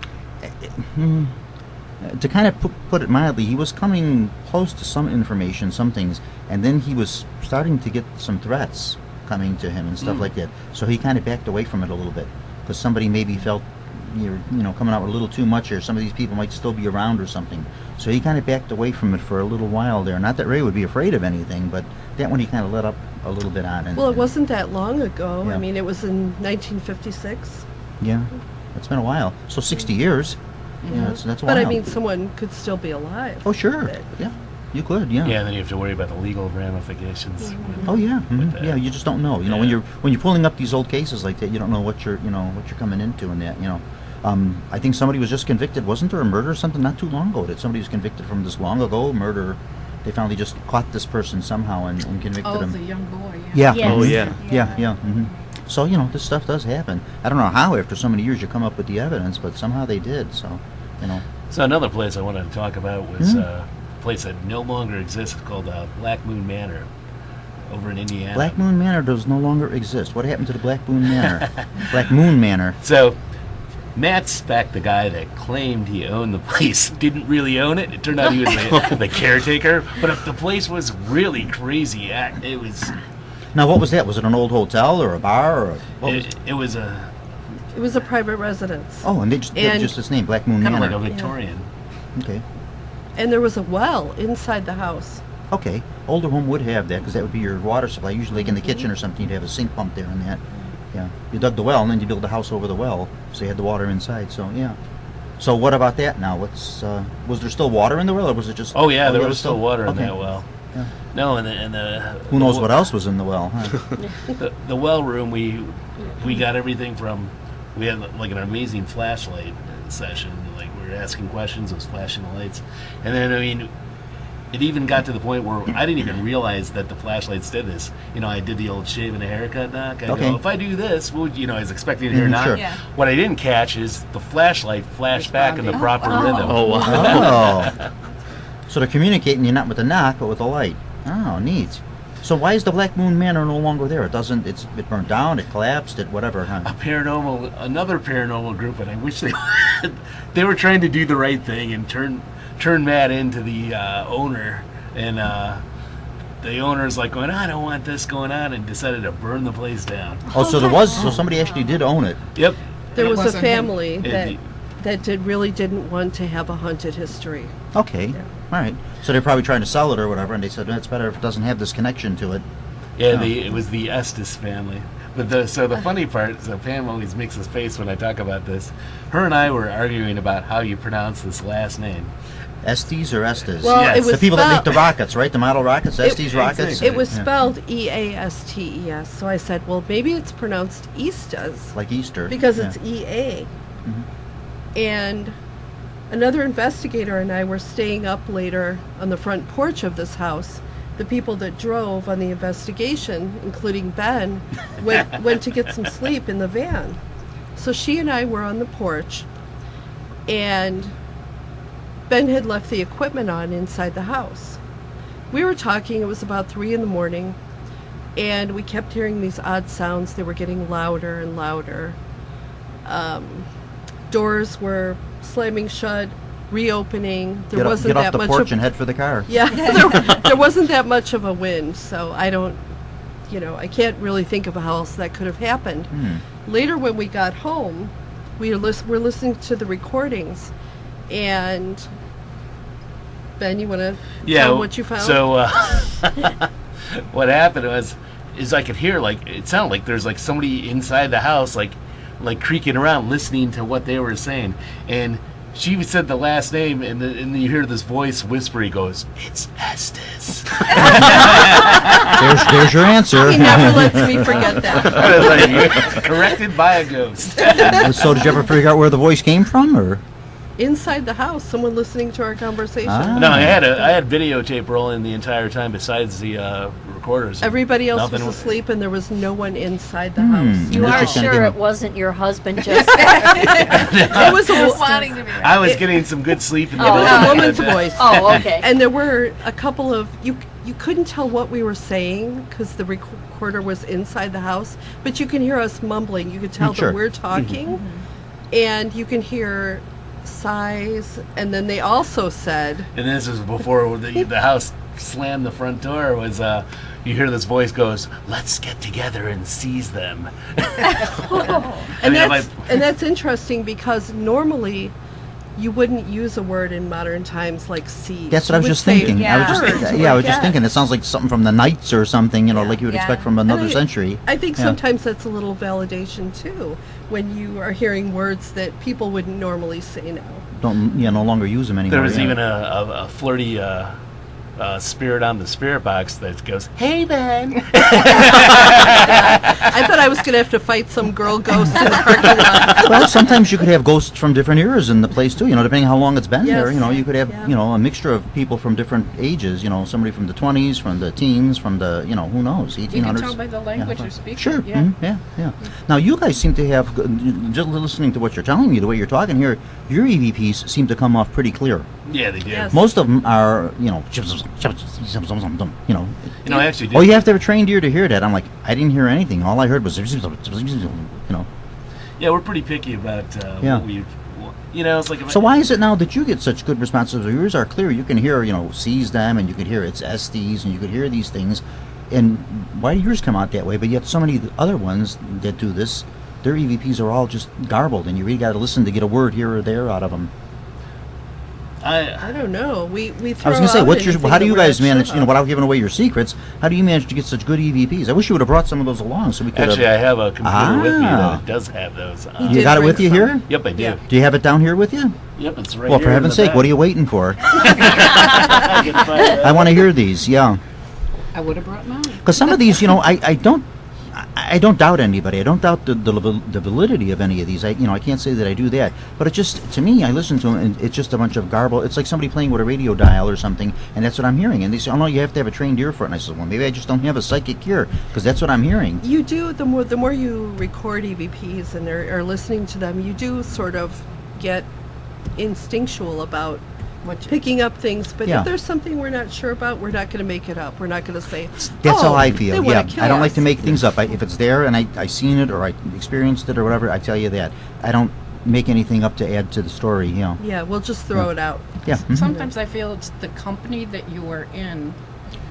to kind of put it mildly, he was coming close to some information, some things, and then he was starting to get some threats coming to him and stuff like that. So he kind of backed away from it a little bit because somebody maybe felt you're coming out with a little too much, or some of these people might still be around or something. So he kind of backed away from it for a little while there. Not that Ray would be afraid of anything, but that one he kind of let up a little bit on. Well, it wasn't that long ago. Yeah. I mean, it was in 1956. Yeah, it's been a while. So 60 years. Yeah, that's a while. But I mean, someone could still be alive. Oh, sure. But- Yeah, you could. Yeah. Yeah, and then you have to worry about the legal ramifications. Oh yeah, with that. yeah. You just don't know. Yeah. When you're pulling up these old cases like that, you don't know what you're coming into and that. I think somebody was just convicted. Wasn't there a murder or something not too long ago? That somebody was convicted from this long ago murder. They finally just caught this person somehow and convicted Oh, him. the young boy. Yeah. Yes. Oh, yeah. Yeah. So this stuff does happen. I don't know how after so many years you come up with the evidence, but somehow they did. So So another place I wanted to talk about was a place that no longer exists called Black Moon Manor over in Indiana. Black Moon Manor does no longer exist. What happened to the Black Moon Manor? Black Moon Manor. So Matt Speck, the guy that claimed he owned the place, didn't really own it. It turned out he was the caretaker. But if the place was really crazy, it was... Now, what was that? Was it an old hotel or a bar? Or It was a... It was a private residence. Oh, and they just this name, Black Moon kind of Manor. like a Victorian. Okay. And there was a well inside the house. Okay. Older home would have that because that would be your water supply. Usually, like in the kitchen or something, you'd have a sink pump there and that. Yeah. You dug the well and then you build a house over the well, so you had the water inside. So yeah. So what about that now? Was there still water in the well, or was it just? Oh yeah, there was still water in Okay. that well. Yeah. No, and the Who knows what else was in the well? Huh? the well room we got everything from. We had like an amazing flashlight session. Like we were asking questions, it was flashing the lights, and then it even got to the point where I didn't even realize that the flashlights did this. I did the old shave and a haircut knock. I go, if I do this, I was expecting to hear a knock. Sure. Yeah. What I didn't catch is the flashlight flashed back in the proper rhythm. Oh, wow. Oh. So they're communicating you not with a knock, but with a light. Oh, neat. So why is the Black Moon Manor no longer there? It burned down, it collapsed, it whatever, huh? Another paranormal group, and I wish they were trying to do the right thing and turn Matt into the owner, and the owner's like going, I don't want this going on, and decided to burn the place down. Oh, so somebody actually did own it. Yep. There was a wasn't family him. that really didn't want to have a haunted history. Okay, Yeah. all right. So they're probably trying to sell it or whatever, and they said, it's better if it doesn't have this connection to it. Yeah, Oh. it was the Estes family. But the funny part is, Pam always makes his face when I talk about this. Her and I were arguing about how you pronounce this last name. Estes or Estes? Well, Yes. it was The people that make spelled- the rockets, right? The model rockets, Estes rockets? exactly. It was Yeah. spelled E-A-S-T-E-S. So I said, well, maybe it's pronounced Eastes Like Easter. because Yeah. it's E-A. Mhm. And another investigator and I were staying up later on the front porch of this house. The people that drove on the investigation, including Ben, went to get some sleep in the van. So she and I were on the porch, and Ben had left the equipment on inside the house. We were talking, it was about 3 a.m, and we kept hearing these odd sounds. They were getting louder and louder. Doors were slamming shut, reopening. There wasn't get off that the much porch of, and head for the car. yeah, there wasn't that much of a wind, so I don't, I can't really think of how else that could have happened. Later when we got home, were listening to the recordings, and Ben, you want to tell what you found? So what happened is I could hear, it sounded like there's somebody inside the house like creaking around listening to what they were saying, and she said the last name, and then you hear this voice whisper. He goes, "It's Estes." There's your answer. He never lets me forget that. I was like, corrected by a ghost. So did you ever figure out where the voice came from, or? Inside the house, someone listening to our conversation. Ah. No, I had videotape rolling the entire time besides the recorders. Everybody else Nothing was asleep, and there was no one inside the house. You are Interesting. sure it wasn't your husband just... It was a wanting to be I was getting some good sleep in the It was night. a woman's voice. Oh, okay. And there were a couple of you couldn't tell what we were saying because the recorder was inside the house, but you can hear us mumbling. You could tell Sure. that we're talking, and you can hear sighs. And then they also said, And this was before the house slammed the front door. Was you hear this voice goes, "Let's get together and seize them." and that's interesting because normally you wouldn't use a word in modern times like seize. That's what I was You would just say thinking. I was just bird I or was just get. thinking it sounds like something from the Knights or something, like you would expect from another And century. I think Yeah. sometimes that's a little validation too, when you are hearing words that people wouldn't normally say now. Don't no longer use them anymore. There was yeah. even a flirty spirit on the spirit box that goes, "Hey, Ben." I thought I was going to have to fight some girl ghost in the parking lot. Well, sometimes you could have ghosts from different eras in the place too. Depending how long it's been there. Yes. You could have Yeah. a mixture of people from different ages. Somebody from the 20s, from the teens, from the who knows, 1800s. You can tell by the language you're speaking. Sure. Yeah. Yeah. Now you guys seem to have, just listening to what you're telling me, the way you're talking here, your EVPs seem to come off pretty clear. Yeah, they do. Yes. Most of them are, I actually did. Oh, you have to have a trained ear to hear that. I'm like, I didn't hear anything. All I heard was, Yeah, we're pretty picky about Yeah. what we. It's like. So why is it now that you get such good responses? Yours are clear. You can hear, seize them, and you can hear it's Estes, and you could hear these things. And why do yours come out that way? But yet so many other ones that do this, their EVPs are all just garbled, and you really got to listen to get a word here or there out of them. I don't know. We throw I was going to say, out anything how do that you we're guys not manage, sure of. without giving away your secrets, how do you manage to get such good EVPs? I wish you would have brought some of those along so we could Actually, I have a computer with me Ah. that does have those. He You did got it bring with you some. here? Yep, I do. Yeah. Do you have it down here with you? Yep, it's right Well, here for in heaven's the sake, back. what are you waiting for? I can find I want to hear these, yeah. I would have brought mine. Because some of these, I don't doubt anybody. I don't doubt the validity of any of these. I can't say that I do that. But it just, to me, I listen to them, and it's just a bunch of garble. It's like somebody playing with a radio dial or something, and that's what I'm hearing. And they say, oh, no, you have to have a trained ear for it. And I said, well, maybe I just don't have a psychic ear, because that's what I'm hearing. You do, the more you record EVPs and are listening to them, you do sort of get instinctual about picking up things. But Yeah. if there's something we're not sure about, we're not going to make it up. We're not going to say, That's oh, how I they feel. wanna Yeah, kill I don't like us. to make things up. If it's there and I seen it or I experienced it or whatever, I tell you that. I don't make anything up to add to the story. Yeah, we'll just throw it out. Yeah, Sometimes I feel it's the company that you are in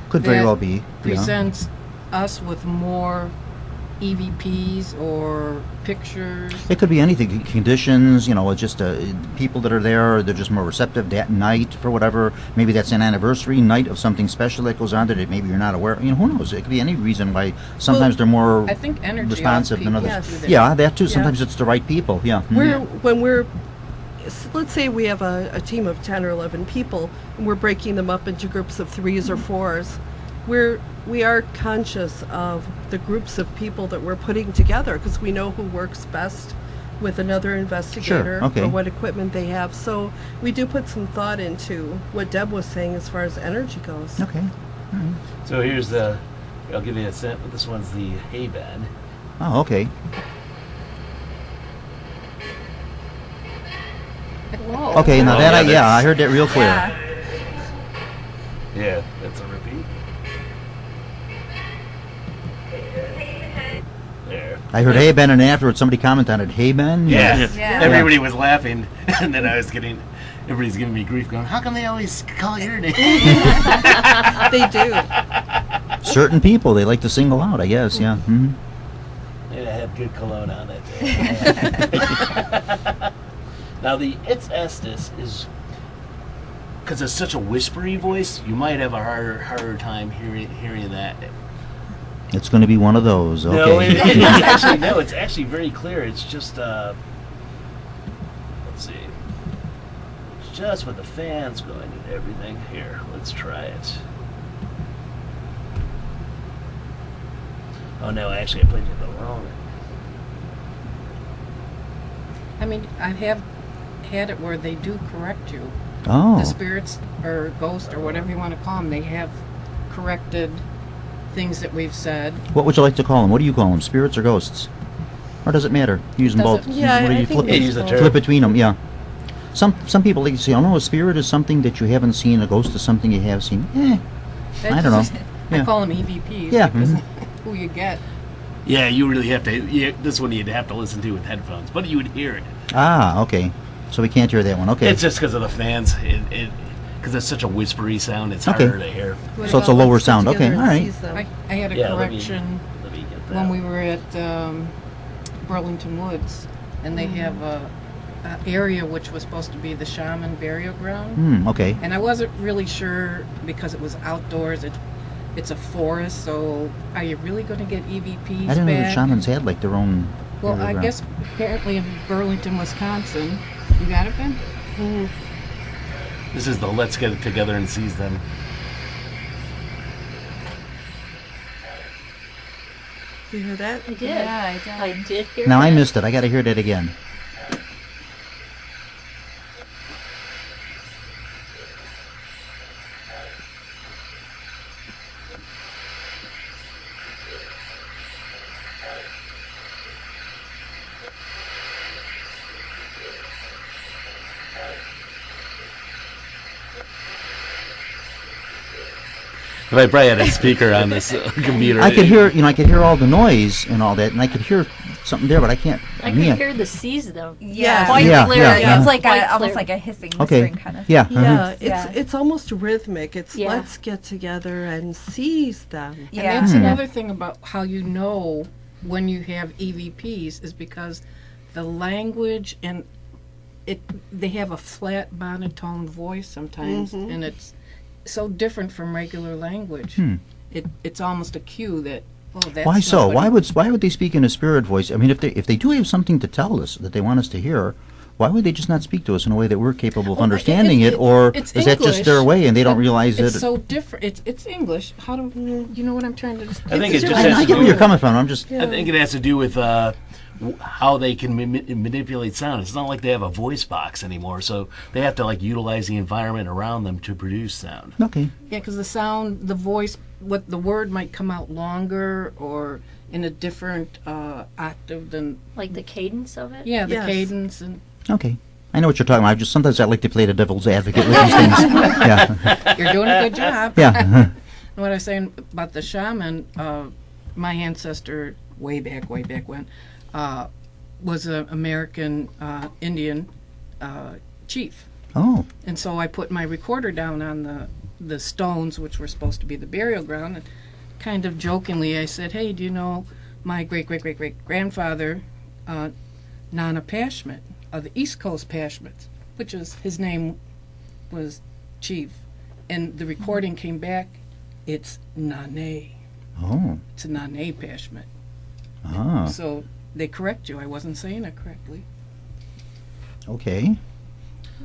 could very that well be. presents us with more EVPs or pictures. It could be anything. Conditions, it's just people that are there. They're just more receptive that night for whatever. Maybe that's an anniversary night of something special that goes on that maybe you're not aware. Who knows? It could be any reason why. Sometimes they're more I think energy responsive off than people others. do that. Yeah, that too. Sometimes it's the right people. Yeah. Let's say we have a team of 10 or 11 people, and we're breaking them up into groups of 3s or 4s. We are conscious of the groups of people that we're putting together because we know who works best with another investigator okay. or what equipment they have. So we do put some thought into what Deb was saying as far as energy goes. Okay. All right. So here's I'll give you a sample. This one's the hay band. Oh, okay. Whoa. Okay, now Oh, that yeah, I heard that real clear. Yeah, that's a repeat. There. I heard hey Ben, and afterwards somebody commented on it. Hey Ben. Yeah. Yeah. Everybody was laughing, and then everybody's giving me grief, going, "How come they always call your name?" They do. Certain people they like to single out. I guess. Yeah. Mhm. It had good cologne on it. Now the It's Estes is, because it's such a whispery voice, you might have a harder time hearing that. It's going to be one of those. Okay. No, it's actually very clear. It's just let's see, it's just with the fans going and everything. Here, let's try it. Oh no, actually I played it the wrong. I mean, I have had it where they do correct you. Oh. The spirits or ghosts or whatever you want to call them, they have corrected things that we've said. What would you like to call them? What do you call them? Spirits or ghosts? Or does it matter? Use them both. Doesn't- Yeah, What do I you think flip, we use the term. flip between them? Yeah. Some people like to say, "Oh no, a spirit is something that you haven't seen. A ghost is something you have seen." That's I don't know. just- Yeah. I call them EVPs Yeah, because mhm. who you get. Yeah, you really have to. This one you'd have to listen to with headphones, but you would hear it. Ah, okay. So we can't hear that one. Okay. It's just because of the fans. Because it's such a whispery sound, it's Okay. harder to hear. What So it's a about lower let's get sound. Okay, together and all right. seize them? I had a Yeah, correction let me get that. when we were at Burlington Woods, and they have a area which was supposed to be the shaman burial ground. Okay. And I wasn't really sure because it was outdoors. It's a forest, so are you really going to get EVPs I didn't know the back? shamans had like their own. Well, burial I ground. guess apparently in Burlington, Wisconsin. You got it, Ben? This is the Let's Get It Together and Seize Them. Do you hear that? I did. Yeah, I did hear Now that. I missed it. I got to hear that again. If I probably had a speaker on this computer. I could hear, I could hear all the noise and all that, and I could hear something there, but I can't. I could hear the C's though. Yeah, Quite Yeah, clear. yeah, yeah. It's like Quite almost clear. like a hissing, Okay. whispering kind of. Yeah. Yeah, Yeah. it's almost rhythmic. It's Yeah. let's get together and seize them. Yeah. And that's another thing about how you know when you have EVPs is because the language and they have a flat monotone voice sometimes, and it's so different from regular language. It's almost a cue that that's Why so? somebody- Why would they speak in a spirit voice? I mean, if they do have something to tell us that they want us to hear, why would they just not speak to us in a way that we're capable of Well, understanding it, or it's is that just their English, way and they don't but realize it's it? so different. It's English. How do you know what I'm trying to? I think it just I, has I to get do where you're with, coming from. I'm just. I think it has to do with how they can manipulate sound. It's not like they have a voice box anymore, so they have to utilize the environment around them to produce sound. Okay. Yeah, because the sound, the voice, what the word might come out longer or in a different octave than Like the cadence of it. the Yes. cadence and Okay. I know what you're talking about. Sometimes I like to play the devil's advocate with these things. Yeah. You're doing a good job. Yeah. What I was saying about the shaman, my ancestor way back when, was an American Indian chief. Oh. And so I put my recorder down on the stones, which were supposed to be the burial ground, and kind of jokingly I said, hey, do you know my great-great-great-great-grandfather, Nana Pashmet, of the East Coast Pashmets, which is, his name was Chief. And the recording came back, it's Nane. Oh. It's a Nane Pashmet. Ah. So they correct you. I wasn't saying it correctly. Okay.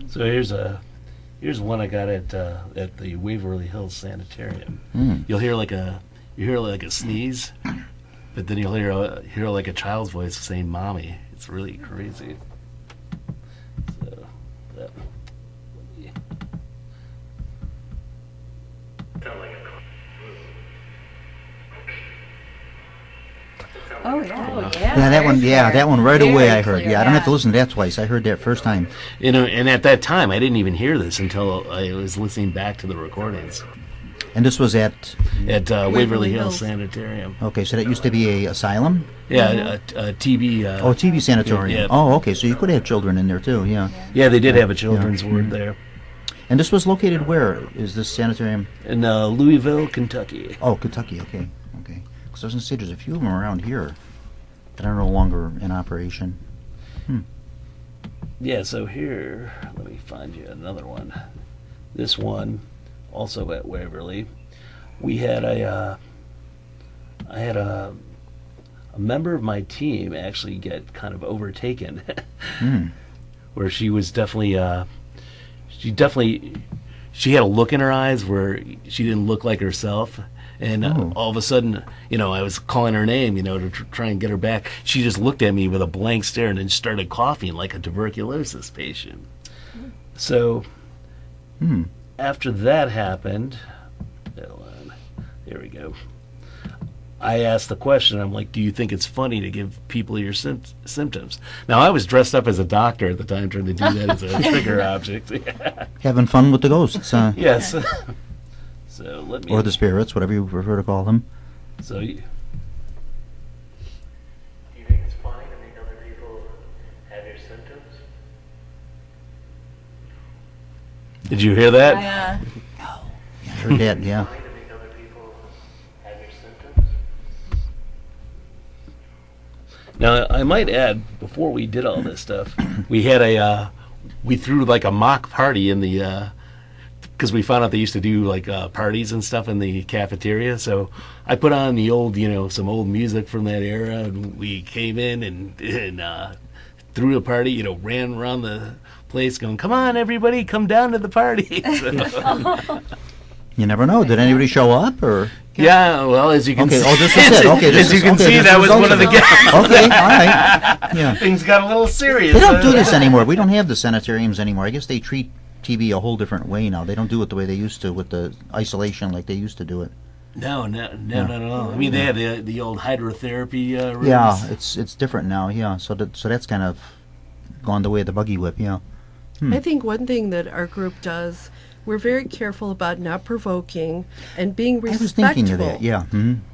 So here's one I got at the Waverly Hills Sanitarium. You'll hear like a sneeze, but then you'll hear like a child's voice saying "mommy." It's really crazy. So that. Oh yeah. Yeah, that one. Yeah, that one right Very away. I heard. clear. Yeah, I don't have to listen to that twice. I heard that first time. You know, and at that time, I didn't even hear this until I was listening back to the recordings And this was at. at Waverly Hills Hills. Sanitarium. Okay, so that used to be a asylum. Yeah, a TB. Oh, TB sanatorium. Yeah. Oh, okay. So you could have children in there too. Yeah. Yeah, they did have a children's ward there And this was located where? Is this sanitarium? in Louisville, Kentucky. Oh, Kentucky. Okay. Okay. Because I was gonna say there's a few of them around here that are no longer in operation. Yeah, so here, let me find you another one. This one, also at Waverly, we had I had a member of my team actually get kind of overtaken, where she was definitely, she had a look in her eyes where she didn't look like herself. And all of a sudden, you know, I was calling her name, you know, to try and get her back. She just looked at me with a blank stare and then started coughing like a tuberculosis patient. So, after that happened, here we go. I asked the question, I'm like, do you think it's funny to give people your symptoms? Now, I was dressed up as a doctor at the time, trying to do that as a trigger object. Having fun with the ghosts. Yes. So let me. Or the spirits, whatever you prefer to call them. So you. Do you think it's funny to make other people have your symptoms? Did you hear that? Yeah. I heard that, yeah. Funny to make other people have your symptoms? Now I might add, before we did all this stuff, we had we threw like a mock party in the. Because we found out they used to do like parties and stuff in the cafeteria, so I put on the old, you know, some old music from that era, and we came in and threw a party, you know, ran around the place going, "Come on, everybody, come down to the party." So, You never know. Did anybody show up or? yeah, well, as you can Okay. see, Oh, this is it. Okay. This as you is, can okay, see, this that is was the one of the result guests. Okay. All right. Yeah. Things got a little serious. They don't do this anymore. We don't have the sanitariums anymore. I guess they treat TB a whole different way now. They don't do it the way they used to with the isolation like they used to do it. No. I mean, they had the old hydrotherapy rooms. Yeah, it's different now. Yeah, so that's kind of gone the way of the buggy whip. Yeah. I think one thing that our group does, we're very careful about not provoking and being I respectful. was thinking of that. Yeah.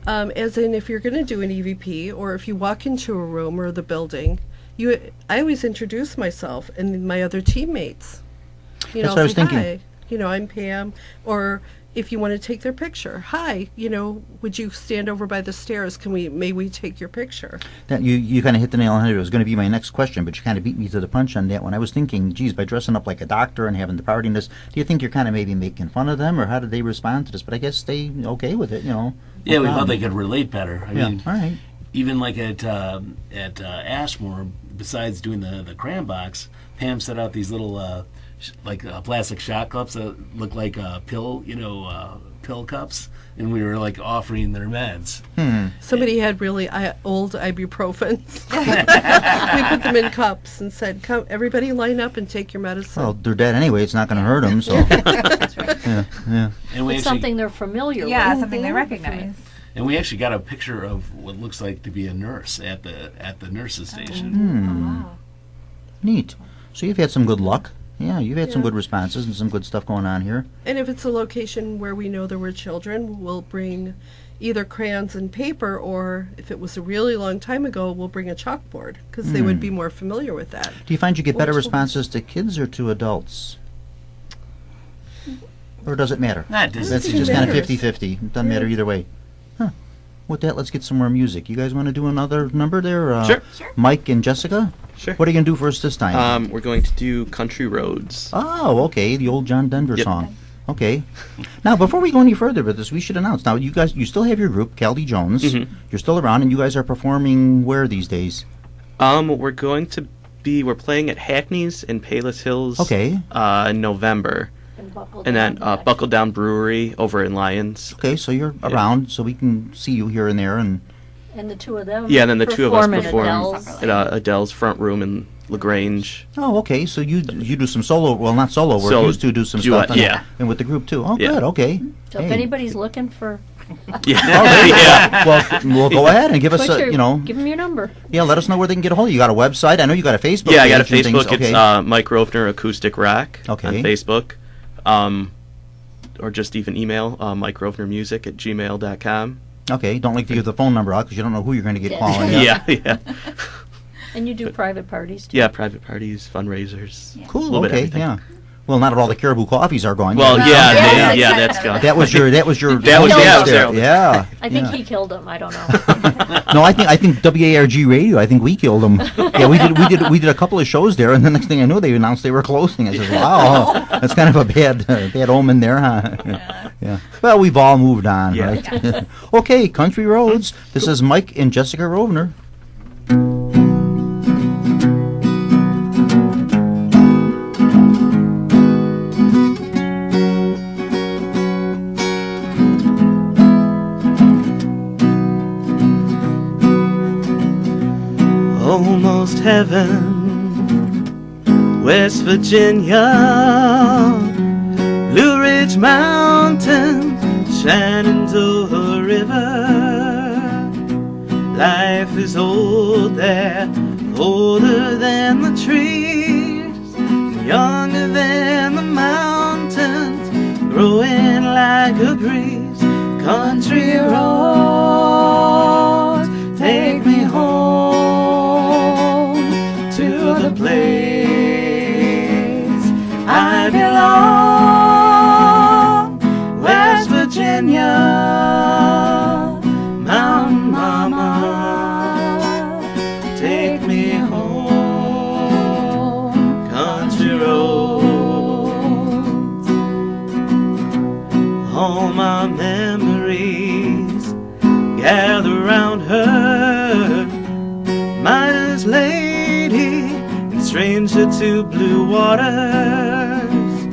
As in, if you're going to do an EVP or if you walk into a room or the building, I always introduce myself and my other teammates. You That's know, what I was say, thinking. Hi, you know, I'm Pam. Or if you want to take their picture, hi, you know, would you stand over by the stairs? May we take your picture? That you kind of hit the nail on the head. It was going to be my next question, but you kind of beat me to the punch on that one. I was thinking, geez, by dressing up like a doctor and having the party and this, do you think you're kind of maybe making fun of them, or how did they respond to this? But I guess they okay with it, you know. Yeah, we No thought problem. they could relate better. I Yeah. mean, All right. even like at Ashmore, besides doing the cram box, Pam set out these little plastic shot cups that look like pill cups, and we were like offering their meds. Somebody had really old ibuprofens. We put them in cups and said, "Come, everybody, line up and take your medicine." Well, they're dead anyway. It's not going to hurt them. So. Yeah. And we It's actually, something they're familiar Yeah, with. something they recognize. and we actually got a picture of what looks like to be a nurse at the nurses station. Neat. So you've had some good luck. Yeah, you've had some Yeah. good responses and some good stuff going on here. And if it's a location where we know there were children, we'll bring either crayons and paper, or if it was a really long time ago, we'll bring a chalkboard because they would be more familiar with that. Do you find you get better Or responses to kids or to adults? Or does it matter? That doesn't That's seem just to kind of matter. 50-50. It doesn't matter either way. Huh. With that, let's get some more music. You guys want to do another number there? Sure. Mike and Jessica? Sure. What are you going to do for us this time? We're going to do Country Roads. Oh, okay. The old John Denver Yep. song. Okay. Now, before we go any further with this, we should announce. Now, you still have your group, Caldy Jones. Mhm. You're still around, and you guys are performing where these days? We're playing at Hackney's in Palos Hills. Okay. In November. And then Buckle Down Brewery over in Lyons. Okay, so you're around, so we can see you here and there, and And the two of them. Yeah, and then the two of us perform at perform Adele's. at Adele's front room in LaGrange. oh, okay. So you do some solo, well, not solo work. So, You used to do some duet, stuff, yeah. and with the group too. Oh, Yeah. good. Okay. So if Hey. anybody's looking for, Yeah. yeah. Well, go ahead and give us put a, your- give them your number. Yeah, let us know where they can get a hold of you. You got a website? I know you got a Facebook. Yeah, I got a page and Facebook. things. It's Okay. Mike Rovner Acoustic Rock Okay. on Facebook. Or just even email mikerovnermusic@gmail.com. Okay. Don't like to give the phone number out because you don't know who you're going to get Yeah. calling. Yeah. And you do private parties too. Yeah, private parties, fundraisers. Cool. A little bit of Okay. everything. Yeah. Well, not at all the Caribou coffees are going. Well, but- yeah, that's gone. That was your. That was home yeah, there. so- Yeah. I think yeah. he killed him. I don't know. No, I think WARG Radio. I think we killed them. Yeah, we did a couple of shows there, and the next thing I knew, they announced they were closing. I said, "Wow, that's kind of a bad omen there, huh?" Yeah. Well, we've all moved on, Yeah. right? Okay, Country Roads. This is Mike and Jessica Rovner. Almost heaven, West Virginia, Blue Ridge Mountains, Shenandoah River. Life is old there, older than the trees, younger than the mountains, growing like a breeze. Country roads, take me home to the place I belong. West Virginia, Mountain Mama, take me home. Country roads, all my memories gather round her, miner's lady and stranger to blue waters,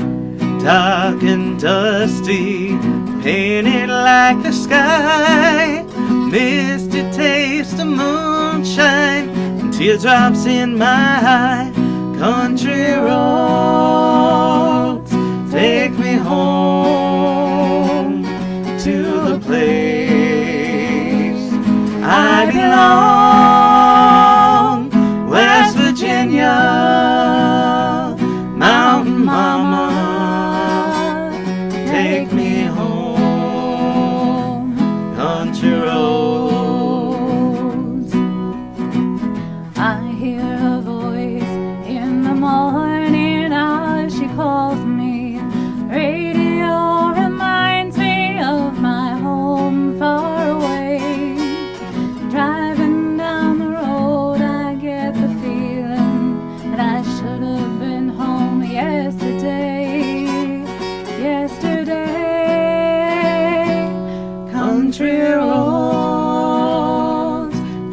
dark and dusty, painted like the sky, misty taste of moonshine and teardrops in my eye. Country roads, take me home to the place I belong. West Virginia, Mountain Mama, take me home. Country roads. I hear her voice in the morning as she calls me. Radio reminds me of my home far away. Driving down the road, I get the feeling that I should have been home yesterday. Yesterday, Country roads,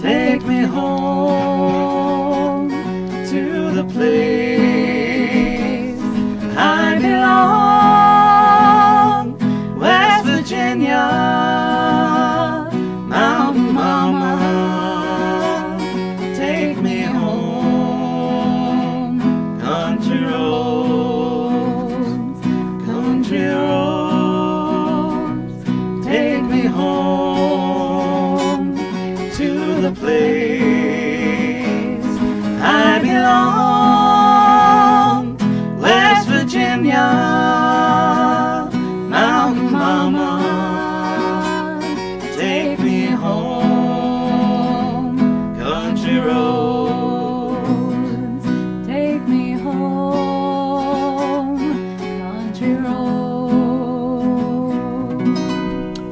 take me home to the place I belong. West Virginia, Mountain Mama, take me home. Country roads, country roads, take me home to the place I belong. Virginia, Mountain Mama, take me home, country roads, Take me home, country road.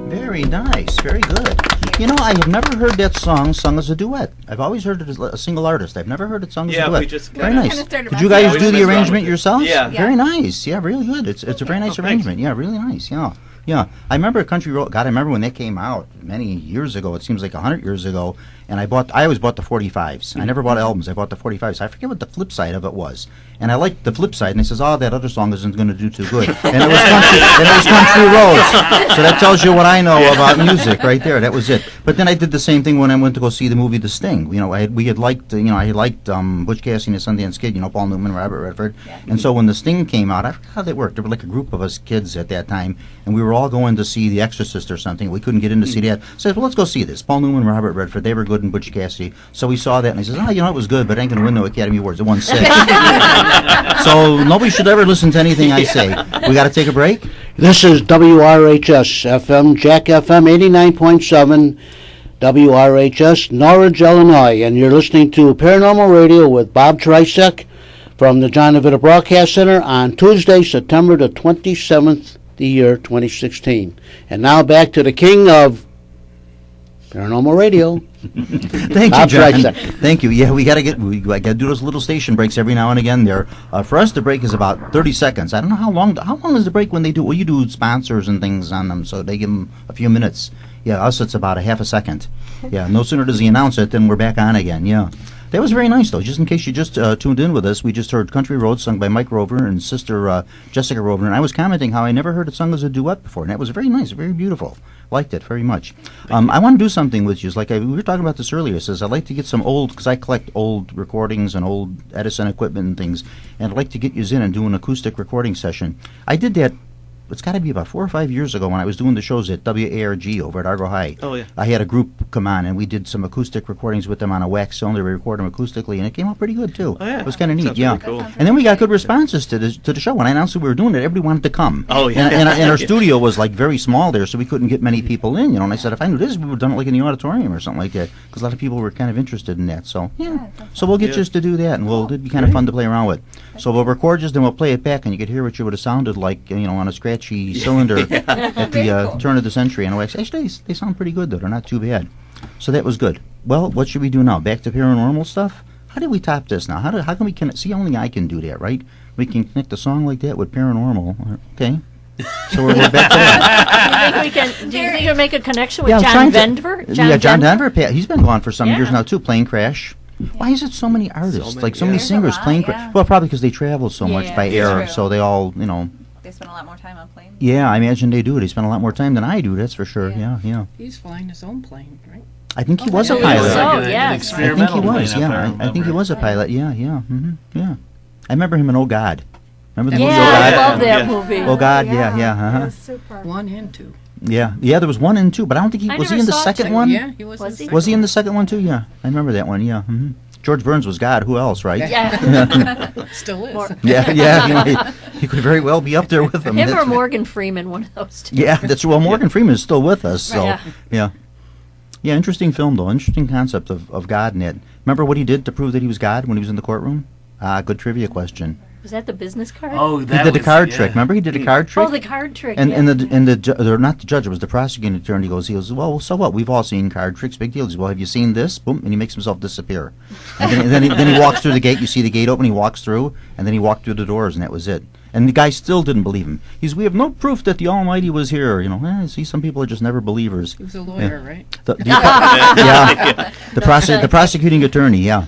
Very nice, very good. You know, I have never heard that song sung as a duet. I've always heard it as a single artist. I've never heard it sung as a Yeah, duet. we just very kinda- nice. Kinda started Did you messing guys with do it. the arrangement yourselves? Yeah. Very nice. Yeah, really good. It's a very nice thanks. arrangement. Yeah, really nice. Yeah. Yeah, I remember Country Road. God, I remember when that came out many years ago. It seems like 100 years ago. And I always bought the 45s. I never bought albums. I bought the 45s. I forget what the flip side of it was. And I liked the flip side. And he says, "Oh, that other song isn't going to do too good." And it was Country Roads. So that tells you what I know about music right there. That was it. But then I did the same thing when I went to go see the movie The Sting. You know, I had liked Butch Cassidy and the Sundance Kid. You know, Paul Newman, Robert Redford. And so when The Sting came out, I forgot how that worked. There were like a group of us kids at that time, and we were all going to see The Exorcist or something. We couldn't get in to see that. So I said, "Well, let's go see this." Paul Newman, Robert Redford, they were good, and Butch Cassidy. So we saw that, and he says, "Oh, you know, it was good, but it ain't going to win no Academy Awards. It won 6." So nobody should ever listen to anything I say. We got to take a break. This is WRHS FM, Jack FM 89.7, WRHS, Norridge, Illinois, and you're listening to Paranormal Radio with Bob Tricek from the John DeVita Broadcast Center on Tuesday, September the 27th, the year 2016. And now back to the king of Paranormal Radio. Thank Bob you, John. Tricek. Thank you. Yeah, we got to do those little station breaks every now and again. There, for us, the break is about 30 seconds. I don't know how long. How long is the break when they do? Well, you do sponsors and things on them, so they give them a few minutes. Yeah, us it's about a half a second. Yeah, no sooner does he announce it than we're back on again. Yeah. That was very nice, though. Just in case you just tuned in with us, we just heard Country Road sung by Mike Rover and sister Jessica Rover, and I was commenting how I never heard it sung as a duet before, and that was very nice, very beautiful. Liked it very much. I want to do something with you. Like we were talking about this earlier. It says I'd like to get some old, because I collect old recordings and old Edison equipment and things, and I'd like to get you in and do an acoustic recording session. I did that. It's got to be about 4 or 5 years ago when I was doing the shows at WARG over at Argo High. Oh, yeah. I had a group come on, and we did some acoustic recordings with them on a wax cylinder. We recorded them acoustically, and it came out pretty good, too. Oh, yeah. It was kind of neat, Sounds yeah. really cool. And then we got good responses to the show. When I announced that we were doing it, everybody wanted to come. Oh, yeah. And our studio was, like, very small there, so we couldn't get many people in, you know. And I said, if I knew this, we would have done it, like, in the auditorium or something like that, because a lot of people were kind of interested in that. So, yeah. So we'll get you to do that, and it'd be kind of fun to play around with. So we'll record you, then we'll play it back, and you could hear what you would have sounded like, you know, on a scratchy cylinder at the turn of the century. And actually, they sound pretty good, though. They're not too bad. So that was good. Well, what should we do now? Back to paranormal stuff? How do we top this now? How can we see? Only I can do that, right? We can connect a song like that with paranormal. Okay. So we're back to that. Do you think we can make a connection with Yeah, I'm John trying to- Denver? John Denver. He's been gone for some Yeah. years now, too. Plane Crash. Why is it so many artists, many, so many yeah. singers? There's a lot, Plane yeah. Crash. Well, probably because they travel so much Yeah, by that's air, true. so they all, you know. They spend a lot more time on planes. Yeah, I imagine they do. They spend a lot more time than I do. That's for sure. Yeah. Yeah. He's flying his own plane, right? I think he Oh, was a yeah. pilot. So, Like an yes. I think experimental he was. plane up there, Yeah, I think he remember? was a pilot. Yeah. Yeah. I remember him in Oh God. Remember the movie Oh Yeah, I God? love that Yeah. movie. Oh God. Yeah. That Uh-huh. was super. 1 and 2. Yeah. There was 1 and 2, but I don't think I was he never in the saw second 2. one. Yeah, he was. Was in he? the Was he in second the second one too? Yeah, I remember that one. Yeah. George Burns was God. Who else? Right? Yeah. one. Still is. More- Yeah. He could very well be up there with him. Him That's or right. Morgan Freeman, one of those two. Yeah, that's well. Morgan Freeman is still with us, so Yeah. yeah. Interesting film though. Interesting concept of God in it. Remember what he did to prove that he was God when he was in the courtroom? Good trivia question. Was that the business card? Oh, He that did the was- card yeah. trick. Remember he did a card trick? Oh, the card trick. And yeah. or not the judge, it was the prosecuting attorney. He goes, well, so what? We've all seen card tricks. Big deal. He goes, well, have you seen this? Boom, and he makes himself disappear. And then he walks through the gate. You see the gate open. He walks through, and then he walked through the doors, and that was it. And the guy still didn't believe him. We have no proof that the Almighty was here. You know, see, some people are just never believers. He was a lawyer, right? The prosecuting attorney. Yeah.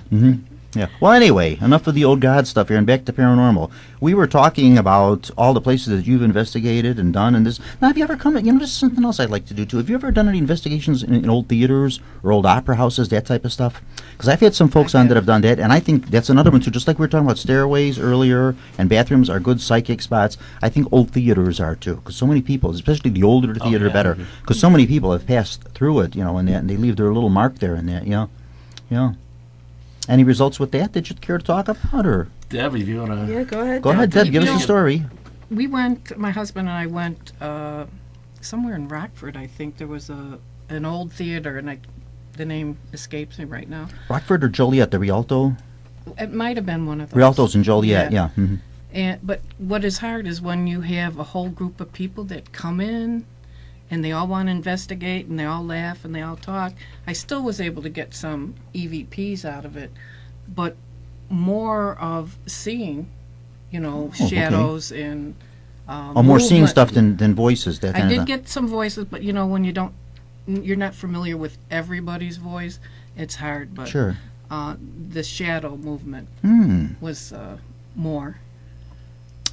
Yeah. Well, anyway, enough of the old God stuff here, and back to paranormal. We were talking about all the places that you've investigated and done, and this. Now, have you ever come? This is something else I'd like to do too. Have you ever done any investigations in old theaters or old opera houses, that type of stuff? Because I've had some folks on that have done that, and I think that's another one too. Just like we were talking about stairways earlier, and bathrooms are good psychic spots. I think old theaters are too, because so many people, especially the older the theater, yeah. better, because so many people have passed through it, and that, and they leave their little mark there and that. Yeah. Any results with that you care to talk about, or Deb, if you want to. Yeah, go ahead. go ahead, Deb, give us you the know- story. we went. My husband and I went somewhere in Rockford. I think there was an old theater, and the name escapes me right now. Rockford or Joliet, the Rialto? It might have been one of those. Rialto's in Joliet, yeah. But what is hard is when you have a whole group of people that come in and they all want to investigate and they all laugh and they all talk. I still was able to get some EVPs out of it, but more of seeing, shadows and more seeing movement. stuff than voices. That I kind did of get some voices, but when you're not familiar with everybody's voice, it's hard. But Sure. The shadow movement was more.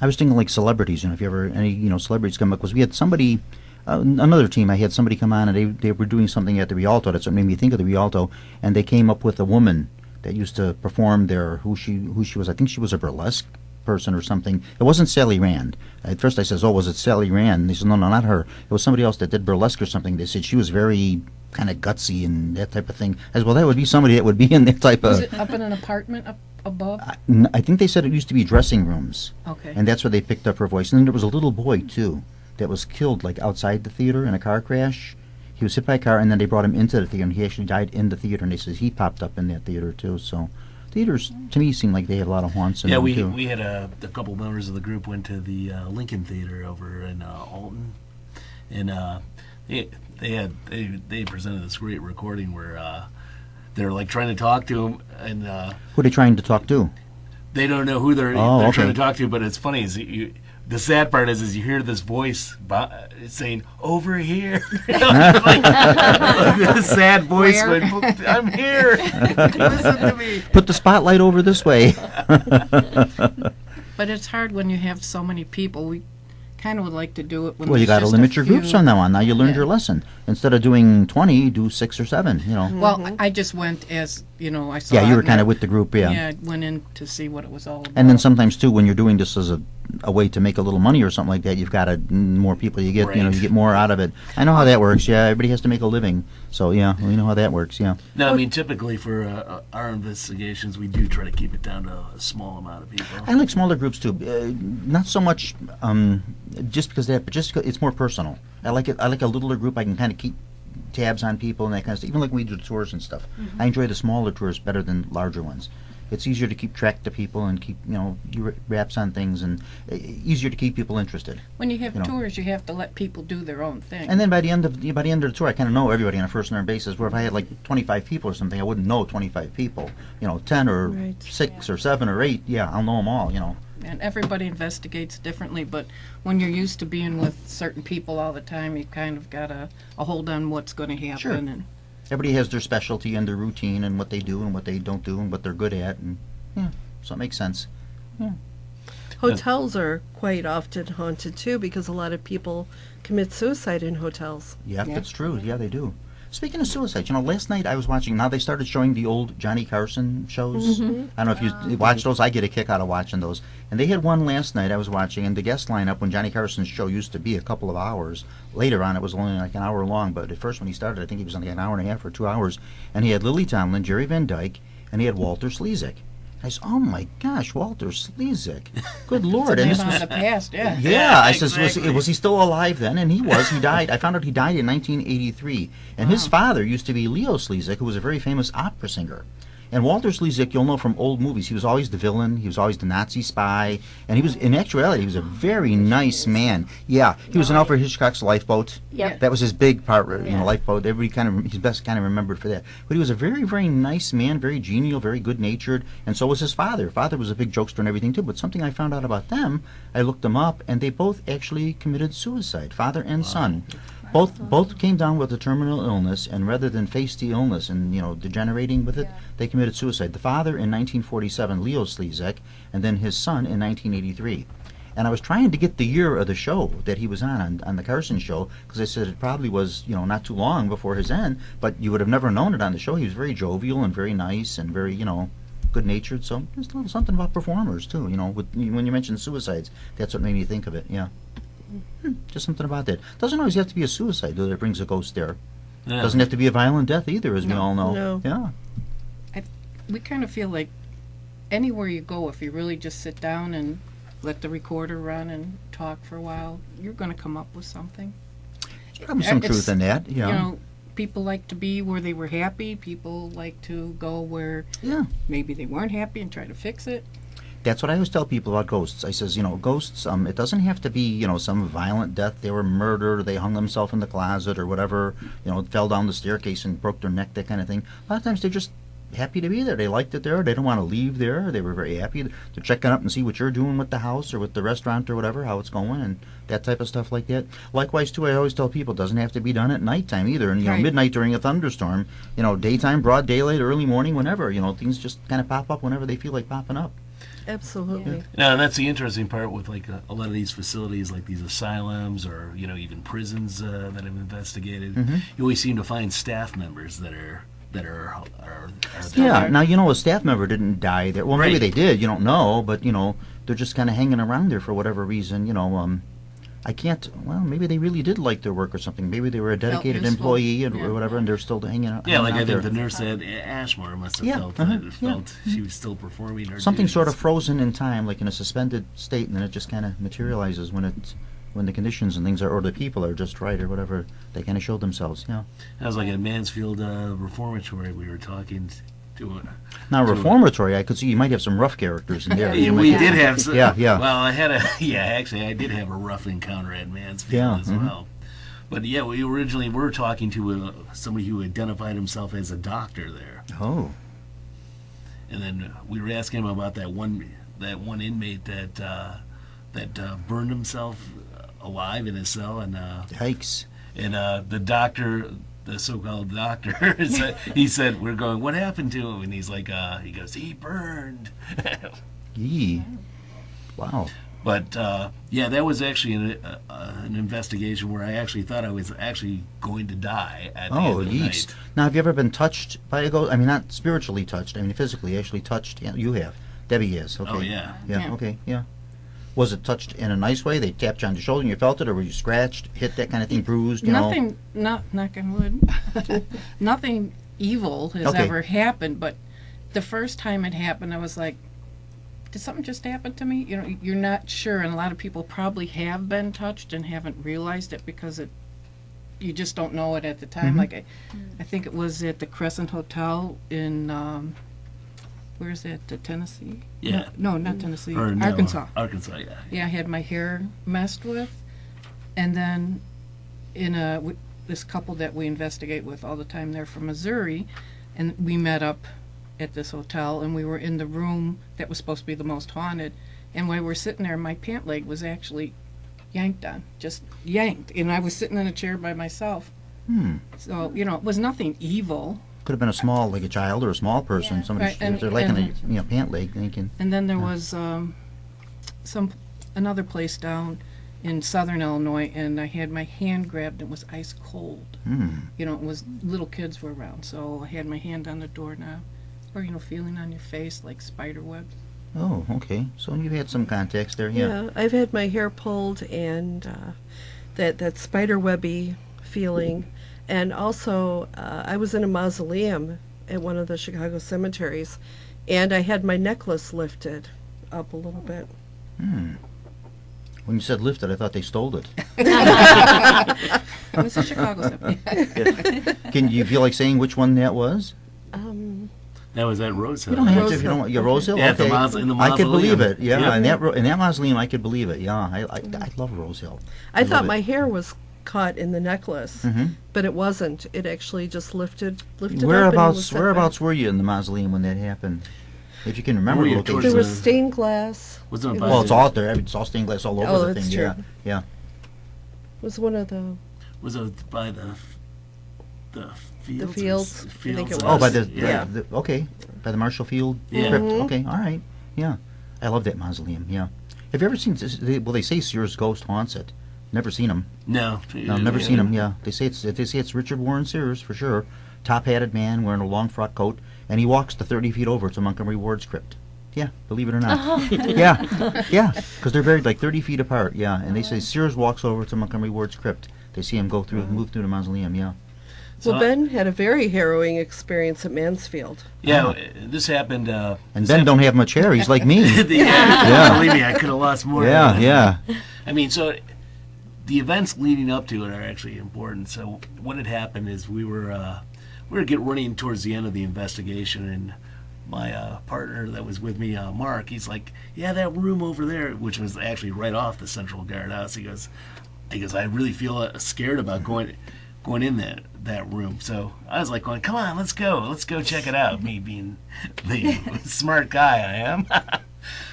I was thinking like celebrities, if you ever, any, celebrities come up, because we had somebody, another team, I had somebody come on and they were doing something at the Rialto. That's what made me think of the Rialto. And they came up with a woman that used to perform there, who she was. I think she was a burlesque person or something. It wasn't Sally Rand. At first I says, oh, was it Sally Rand? And they said, no, not her. It was somebody else that did burlesque or something. They said she was very kind of gutsy and that type of thing. I said, well, that would be somebody that would be in that type Was of... it up in an apartment up above? I think they said it used to be dressing rooms. Okay. And that's where they picked up her voice. And then there was a little boy, too, that was killed, like, outside the theater in a car crash. He was hit by a car, and then they brought him into the theater, and he actually died in the theater. And they said he popped up in that theater, too. So theaters, to me, seem like they have a lot of haunts in them, too. We had a couple members of the group went to the Lincoln Theater over in Alton. And they presented this great recording where they're like trying to talk to him, and Who are they trying to talk to? they don't know who they're okay. trying to talk to. But it's funny is the sad part is you hear this voice saying over here, like, this sad voice Where? going, I'm here, listen to me. Put the spotlight over this way. But it's hard when you have so many people. We kind of would like to do it when Well, you there's got to just limit a your groups few. from now on. Now you learned Yeah. your lesson. Instead of doing 20, do 6 or 7, Well, I just went as, I saw Yeah, you it were and kind I- of with the group, yeah. Yeah, I went in to see what it was all about. And then sometimes, too, when you're doing this as a way to make a little money or something like that, you've got more people you get, Right. you get more out of it. I know how that works, yeah. Everybody has to make a living. So, yeah, we know how that works, yeah. No, I mean, typically for our investigations, we do try to keep it down to a small amount of people. I like smaller groups, too. Not so much just because but just because it's more personal. I like it. I like a littler group. I can kind of keep tabs on people and that kind of stuff. Even like when we do tours and stuff. I enjoy the smaller tours better than larger ones. It's easier to keep track to people and keep, your wraps on things, and easier to keep people interested. When you have you know. tours, you have to let people do their own thing. And then by the end of the tour, I kind of know everybody on a first name basis. Where if I had like 25 people or something, I wouldn't know 25 people. 10 or Right. 6 or 7 or 8, yeah, I'll know them all. And everybody investigates differently, but when you're used to being with certain people all the time, you kind of got a hold on what's going to happen. Sure. And Everybody has their specialty and their routine and what they do and what they don't do and what they're good at, and yeah, so it makes sense. Hotels are quite often haunted too because a lot of people commit suicide in hotels. Yeah, that's true. Yeah, they do. Speaking of suicide, last night I was watching. Now they started showing the old Johnny Carson shows. I don't know if you watch those. I get a kick out of watching those. And they had one last night I was watching, and the guest lineup when Johnny Carson's show used to be a couple of hours. Later on, it was only like an hour long. But at first, when he started, I think he was only an hour and a half or 2 hours. And he had Lily Tomlin, Jerry Van Dyke, and he had Walter Slezak. I said, "Oh my gosh, Walter Slezak! Good Lord!" it's And this a was name of the past, yeah. Yeah, I says, exactly. was he still alive then? And he was. He died. I found out he died in 1983. And his father used to be Leo Slezak, who was a very famous opera singer. And Walter Slezak, you'll know from old movies, he was always the villain. He was always the Nazi spy. And he was, in actuality, he was a very nice man. Yeah, he was in Alfred Hitchcock's Lifeboat. Yep. That was his big part, Lifeboat. Everybody he's best kind of remembered for that. But he was a very, very nice man, very genial, very good-natured, and so was his father. Father was a big jokester and everything, too. But something I found out about them, I looked them up, and they both actually committed suicide, father and son. Both came down with a terminal illness, and rather than face the illness and degenerating with it, they committed suicide. The father in 1947, Leo Slezak, and then his son in 1983. And I was trying to get the year of the show that he was on the Carson show, because I said it probably was not too long before his end, but you would have never known it on the show. He was very jovial and very nice and very good-natured. So there's a little something about performers too. When you mentioned suicides, that's what made me think of it. Yeah. Just something about that. Doesn't always have to be a suicide, though, that brings a ghost there. Yeah. Doesn't have to be a violent death either, as we all know. No. Yeah. we kind of feel like anywhere you go, if you really just sit down and let the recorder run and talk for a while, you're going to come up with something. Probably some truth in that. Yeah. You know, people like to be where they were happy. People like to go where maybe they weren't happy and try to fix it. That's what I always tell people about ghosts. I says, ghosts, it doesn't have to be, some violent death. They were murdered, or they hung themselves in the closet, or whatever, fell down the staircase and broke their neck, that kind of thing. A lot of times they're just happy to be there. They liked it there. They don't want to leave there. They were very happy. They're checking up and see what you're doing with the house or with the restaurant or whatever, how it's going, and that type of stuff like that. Likewise, too, I always tell people it doesn't have to be done at nighttime either. And, midnight during a thunderstorm, daytime, broad daylight, early morning, whenever, things just kind of pop up whenever they feel like popping up. Absolutely. Now, and that's the interesting part with like a lot of these facilities, like these asylums or even prisons that have investigated. Mm-hmm. You always seem to find staff members that are yeah. Now a staff member didn't die there. Well, maybe they did. You don't know, but they're just kind of hanging around there for whatever reason. I can't. Well, maybe they really did like their work or something. Maybe they were a dedicated employee or whatever, and they're still hanging out. Yeah, like I there. think the nurse at Ashmore must have felt she was still performing her something duties. sort of frozen in time, like in a suspended state, and then it just kind of materializes when the conditions and things are, or the people are just right or whatever. They kind of show themselves. Yeah. That was like at Mansfield Reformatory. We were talking to now reformatory. I could see you might have some rough characters in there. We did have some. Yeah. Well, I did have a rough encounter at Mansfield as well. But we originally were talking to somebody who identified himself as a doctor there. Oh. And then we were asking him about that one inmate that burned himself alive in his cell, and yikes. And the doctor, the so-called doctor, he said, we're going, what happened to him? And he's like, he goes, he burned. Yee. Wow. But that was actually an investigation where I actually thought I was actually going to die at the end of the night. Now, have you ever been touched by a ghost? I mean, not spiritually touched. I mean, physically, actually touched. Yeah, you have. Debbie has. Okay. Oh, yeah. Yeah. Okay. Yeah. Was it touched in a nice way? They tapped you on the shoulder and you felt it, or were you scratched, hit, that kind of thing, bruised? Nothing. Knock on wood. Nothing evil has ever happened. But the first time it happened, I was like, did something just happen to me? You're not sure, and a lot of people probably have been touched and haven't realized it because you just don't know it at the time. Mm-hmm. Like I think it was at the Crescent Hotel in where is that? Tennessee? Yeah. No, not Tennessee. Or no, Arkansas. Arkansas, yeah. Yeah, I had my hair messed with, and then in this couple that we investigate with all the time, they're from Missouri, and we met up at this hotel, and we were in the room that was supposed to be the most haunted, and while we were sitting there, my pant leg was actually yanked on, just yanked, and I was sitting in a chair by myself. So, it was nothing evil. Could have been a small, like a child or a small person. Somebody, Right, if they're like in a pant leg, they can. And then there was another place down in southern Illinois, and I had my hand grabbed, and it was ice cold. It was little kids were around, so I had my hand on the doorknob, or feeling on your face like spider webs. Oh, okay. So you've had some contacts there, Yeah, I've had my hair pulled and that spider webby feeling. And also, I was in a mausoleum at one of the Chicago cemeteries, and I had my necklace lifted up a little bit. When you said lifted, I thought they stole it. It was a Chicago cemetery. Can you feel like saying which one that was? That was at Rose Hill. You don't have to if you don't want your Rose Hill. Yeah, Okay. in the mausoleum. I could believe it. Yeah, Yep. in that mausoleum, I could believe it. Yeah, I love Rose Hill. I thought my hair was caught in the necklace, Mm-hmm. but it wasn't. It actually just lifted Whereabouts up. were you in the mausoleum when that happened? If you can remember Were the you location. There was stained glass. Was it Well, it's all there. I mean, it's all stained glass all over Oh, the that's thing. true. Yeah. It was one of the Was it by the fields? fields, I think it Oh, by was. okay, by the Marshall Field Yeah. crypt. Mhm. Okay, all right. Yeah, I love that mausoleum. Yeah. Have you ever seen? They say Sears' ghost haunts it. Never seen him. No. No, never seen him. Yeah, they say it's Richard Warren Sears for sure. Top-hatted man wearing a long frock coat, and he walks the 30 feet over to Montgomery Ward's crypt. Yeah, believe it or not. Yeah, because they're buried like 30 feet apart. Yeah, and they say Sears walks over to Montgomery Ward's crypt. They see him move through the mausoleum. Yeah. So Well, Ben had a very harrowing experience at Mansfield. yeah, this happened. And Ben don't have much hair. He's like me. Yeah, believe me, I could have lost more. Yeah, yeah. I mean, so the events leading up to it are actually important. So what had happened is we were running towards the end of the investigation, and my partner that was with me, Mark, he's like, "Yeah, that room over there," which was actually right off the Central Guardhouse. He goes, "I really feel scared about going in that room." So I was like, "Going, come on, let's go check it out." Me being the smart guy I am.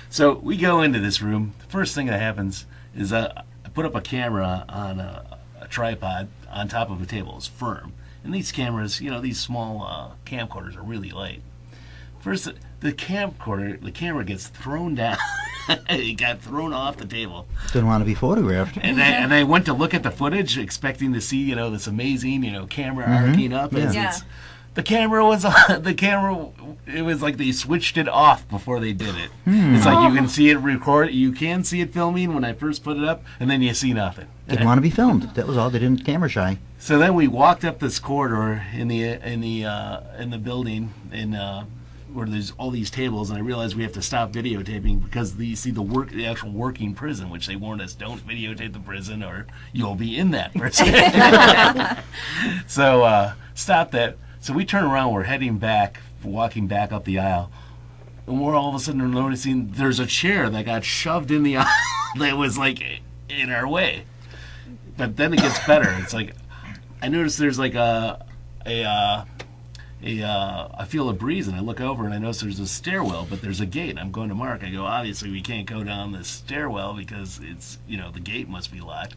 So we go into this room. The first thing that happens is I put up a camera on a tripod on top of a table. It's firm. And these cameras, these small camcorders are really light. First, the camera gets thrown down. It got thrown off the table. Didn't want to be photographed. And I went to look at the footage, expecting to see, this amazing, camera arcing up. Yeah. The camera was it was like they switched it off before they did it. It's like you can see it you can see it filming when I first put it up, and then you see nothing. Didn't want to be filmed. That was all. They didn't camera shy. So then we walked up this corridor in the building, where there's all these tables, and I realized we have to stop videotaping because you see the actual working prison, which they warned us, don't videotape the prison or you'll be in that prison. So stop that. So we turn around, we're heading back, walking back up the aisle, and we're all of a sudden noticing there's a chair that got shoved in the aisle that was like in our way. But then it gets better. It's like I noticed there's like I feel a breeze, and I look over and I notice there's a stairwell, but there's a gate. I'm going to Mark. I go, obviously we can't go down this stairwell because it's, the gate must be locked.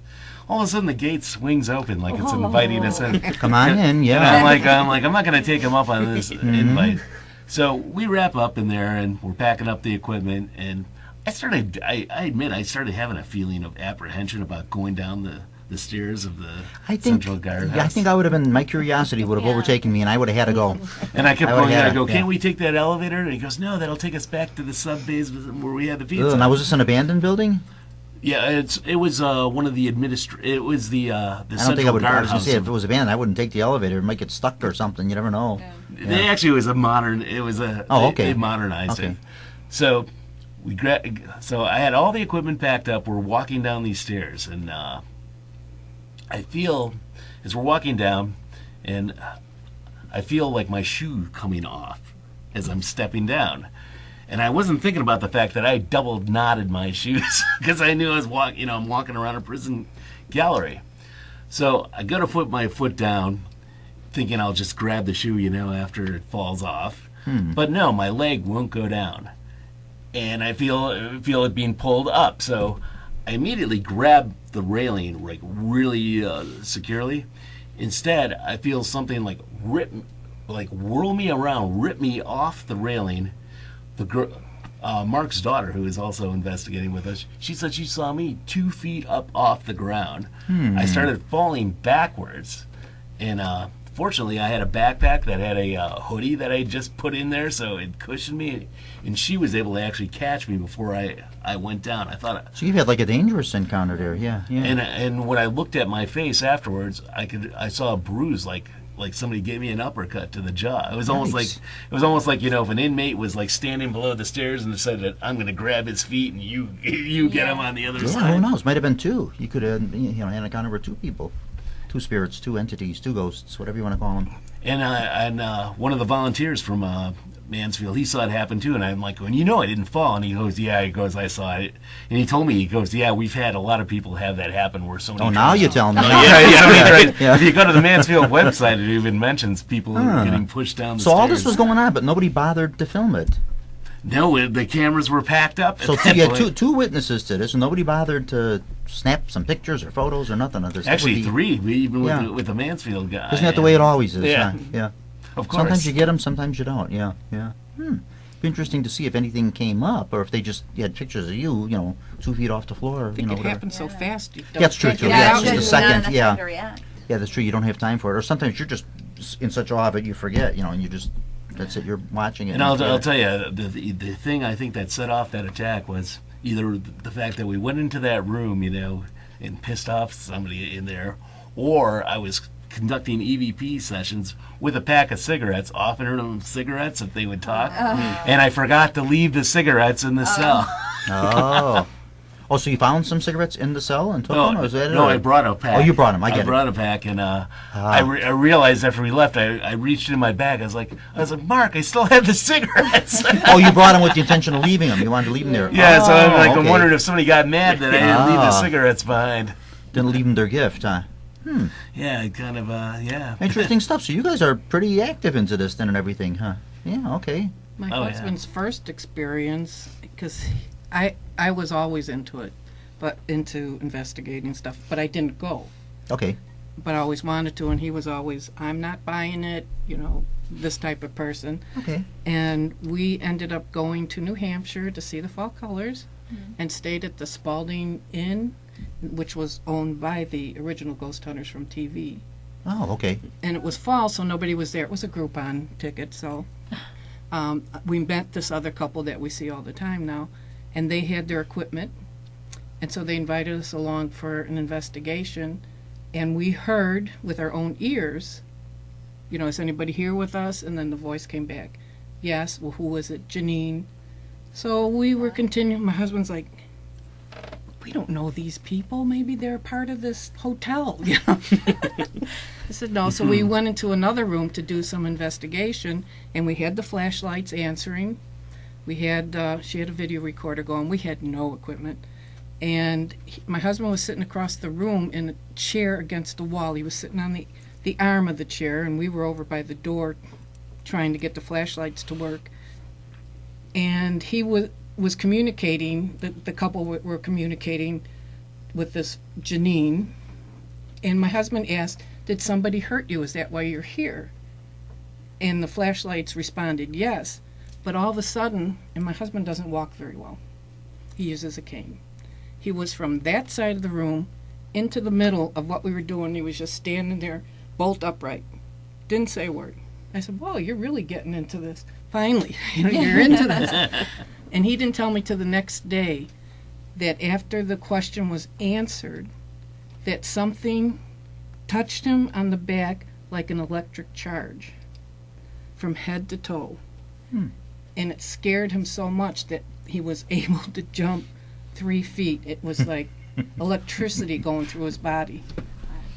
All of a sudden the gate swings open like it's inviting us in. Come on in, yeah. And I'm like, I'm not going to take him up on this invite. So we wrap up in there and we're packing up the equipment, and I admit I started having a feeling of apprehension about going down the stairs of the Central Guardhouse. Yeah, I think my curiosity would have overtaken me, and I would have had to go. And I kept going, I go, can't we take that elevator? And he goes, no, that'll take us back to the sub-base where we had the pizza. Now, was this an abandoned building? Yeah, it was one of the it was the I don't think I Central would. I was Guardhouse. say if it was abandoned, I wouldn't take the elevator. It might get stuck or something. You never know. Yeah. They actually was a modern. It was a. Oh, okay. They modernized it. So So I had all the equipment packed up. We're walking down these stairs, and I feel as we're walking down, and I feel like my shoe coming off as I'm stepping down. And I wasn't thinking about the fact that I double knotted my shoes because I knew I was I'm walking around a prison gallery. So I go to put my foot down, thinking I'll just grab the shoe, after it falls off. But no, my leg won't go down, and I feel it being pulled up. So I immediately grab the railing like really securely. Instead, I feel something like whirl me around, rip me off the railing. Mark's daughter, who is also investigating with us, she said she saw me 2 feet up off the ground. I started falling backwards, and fortunately I had a backpack that had a hoodie that I just put in there, so it cushioned me, and she was able to actually catch me before I went down. I thought. So you've had like a dangerous encounter there, yeah. And when I looked at my face afterwards, I saw a bruise like somebody gave me an uppercut to the jaw. It was almost like if an inmate was like standing below the stairs and said that I'm going to grab his feet and you get him on the other side. Who knows? Might have been two. You could have had an encounter with two people, two spirits, two entities, two ghosts, whatever you want to call them. And one of the volunteers from Mansfield, he saw it happen too, and I'm like, well, I didn't fall, and he goes, yeah, I saw it, and he told me, yeah, we've had a lot of people have that happen where somebody. Oh, now you tell me. If you go to the Mansfield website, it even mentions people getting pushed down the stairs. So all this was going on, but nobody bothered to film it. No, the cameras were packed up. So you had two witnesses to this, and nobody bothered to snap some pictures or photos or nothing. Actually, three, even with the Mansfield guy. Isn't that the way it always is? Yeah. Huh? Yeah. Of course. Sometimes you get them, sometimes you don't. Yeah. Be interesting to see if anything came up, or if they just had pictures of you, 2 feet off the floor. I think it happened so fast. That's true too. Yeah, it's just a second. Yeah, that's true. You don't have time for it, or sometimes you're just in such awe of it you forget. And you just that's it. You're watching it. And I'll tell you, the thing I think that set off that attack was either the fact that we went into that room, and pissed off somebody in there, or I was conducting EVP sessions with a pack of cigarettes, offering them cigarettes if they would talk. And I forgot to leave the cigarettes in the cell. Oh. Oh, so you found some cigarettes in the cell and took them? Or was that it, No, or- I brought a pack. Oh, you brought them. I get I it. brought a pack, and I realized after we left, I reached in my bag. I was like, Mark, I still have the cigarettes. Oh, you brought them with the intention of leaving them. You wanted to leave them there. Yeah, so I'm okay. wondering if somebody got mad that I didn't leave the cigarettes behind. Didn't leave them their gift, huh? Yeah, kind of, yeah. Interesting stuff. So you guys are pretty active into this then and everything, huh? Yeah, okay. My Oh, yeah. husband's first experience, because I was always into it, but into investigating stuff, but I didn't go. Okay. But I always wanted to, and he was always, I'm not buying it, you know, this type of person. Okay. And we ended up going to New Hampshire to see the fall colors and stayed at the Spalding Inn, which was owned by the original ghost hunters from TV. Oh, okay. And it was fall, so nobody was there. It was a Groupon ticket, so we met this other couple that we see all the time now, and they had their equipment, and so they invited us along for an investigation, and we heard with our own ears, you know, is anybody here with us? And then the voice came back, yes. Well, who was it? Janine. So we were continuing. My husband's like, we don't know these people. Maybe they're part of this hotel. You know? I said no. So we went into another room to do some investigation, and we had the flashlights answering. We had she had a video recorder going. We had no equipment, and my husband was sitting across the room in a chair against the wall. He was sitting on the arm of the chair, and we were over by the door trying to get the flashlights to work. And he was communicating, the couple were communicating with this Janine, and my husband asked, did somebody hurt you? Is that why you're here? And the flashlights responded, yes. But all of a sudden, and my husband doesn't walk very well. He uses a cane. He was from that side of the room into the middle of what we were doing. He was just standing there, bolt upright. Didn't say a word. I said, whoa, you're really getting into this. Finally, you're into this. And he didn't tell me till the next day that after the question was answered, that something touched him on the back like an electric charge from head to toe. And it scared him so much that he was able to jump 3 feet. It was like electricity going through his body.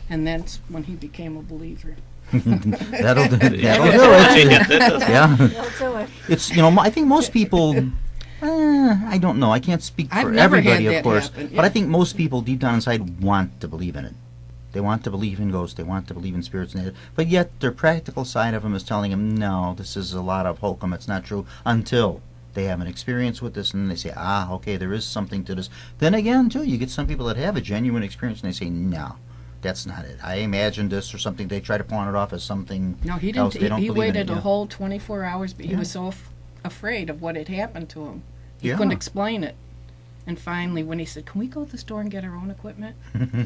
And that's when he became a believer. That'll do it. Yeah. That'll do it. It's, you know, I think most people, I don't know, I can't speak I've for never everybody, had of that course, happen, but I yeah. think most people deep down inside want to believe in it. They want to believe in ghosts, they want to believe in spirits, but yet their practical side of them is telling them, no, this is a lot of hokum, it's not true, until they have an experience with this and they say, okay, there is something to this. Then again, too, you get some people that have a genuine experience and they say, no, that's not it. I imagined this or something. They try to pawn it off as something No, he else. didn't. They don't He believe in waited it, a yeah. whole 24 hours, but he Yeah. was so afraid of what had happened to him. He Yeah. couldn't explain it. And finally, when he said, can we go to the store and get our own equipment? And